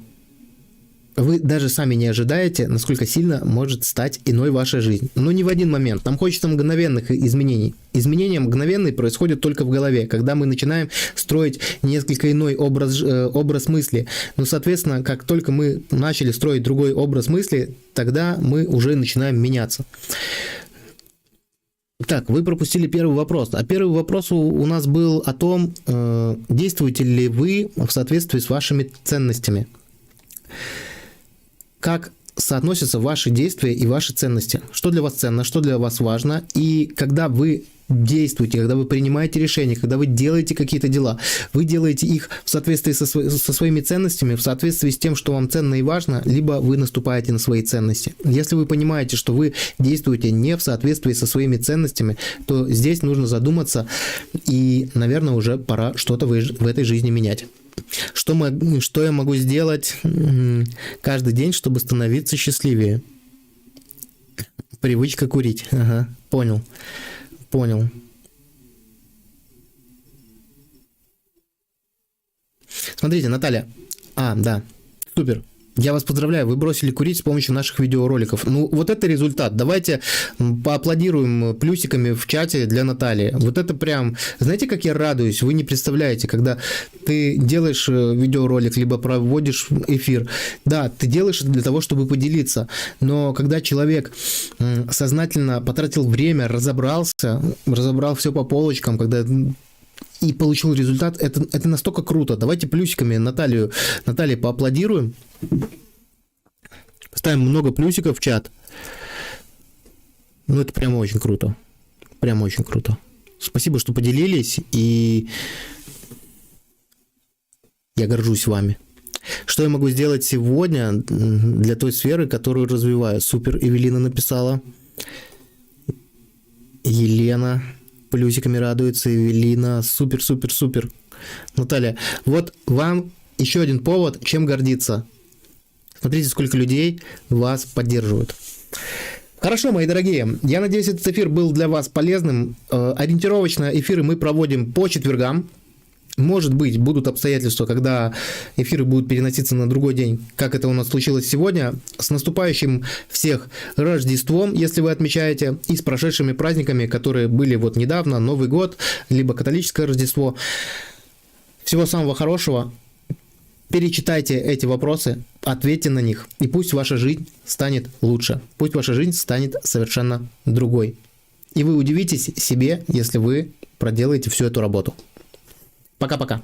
вы даже сами не ожидаете, насколько сильно может стать иной ваша жизнь. Но не в один момент. Нам хочется мгновенных изменений. Изменения мгновенные происходят только в голове, когда мы начинаем строить несколько иной образ мысли. Но, соответственно, как только мы начали строить другой образ мысли, тогда мы уже начинаем меняться. Так, вы пропустили первый вопрос. А первый вопрос у нас был о том, действуете ли вы в соответствии с вашими ценностями. Как соотносятся ваши действия и ваши ценности. Что для вас ценно, что для вас важно. И когда вы действуете, когда вы принимаете решения, когда вы делаете какие-то дела, вы делаете их в соответствии со своими ценностями, в соответствии с тем, что вам ценно и важно, либо вы наступаете на свои ценности. Если вы понимаете, что вы действуете не в соответствии со своими ценностями, то здесь нужно задуматься, и, наверное, уже пора что-то в этой жизни менять. Что я могу сделать каждый день, чтобы становиться счастливее? Привычка курить. Ага, понял. Смотрите, Наталья. Да, супер. Я вас поздравляю, вы бросили курить с помощью наших видеороликов. Ну, вот это результат. Давайте поаплодируем плюсиками в чате для Натальи. Вот это прям... Знаете, как я радуюсь? Вы не представляете, когда ты делаешь видеоролик, либо проводишь эфир. Да, ты делаешь это для того, чтобы поделиться. Но когда человек сознательно потратил время, разобрал все по полочкам, когда... и получил результат, это настолько круто. Давайте плюсиками Наталье поаплодируем. Ставим много плюсиков в чат. Ну, это прям очень круто. Прям очень круто. Спасибо, что поделились, и я горжусь вами. Что я могу сделать сегодня для той сферы, которую развиваю? Супер, Эвелина написала. Елена плюсиками радуется, Эвелина. Супер. Наталья, вот вам еще один повод, чем гордиться. Смотрите, сколько людей вас поддерживают. Хорошо, мои дорогие, я надеюсь, этот эфир был для вас полезным. Ориентировочно эфиры мы проводим по четвергам. Может быть, будут обстоятельства, когда эфиры будут переноситься на другой день, как это у нас случилось сегодня. С наступающим всех Рождеством, если вы отмечаете, и с прошедшими праздниками, которые были вот недавно, Новый год, либо католическое Рождество. Всего самого хорошего. Перечитайте эти вопросы, ответьте на них, и пусть ваша жизнь станет лучше. Пусть ваша жизнь станет совершенно другой. И вы удивитесь себе, если вы проделаете всю эту работу. Пока-пока.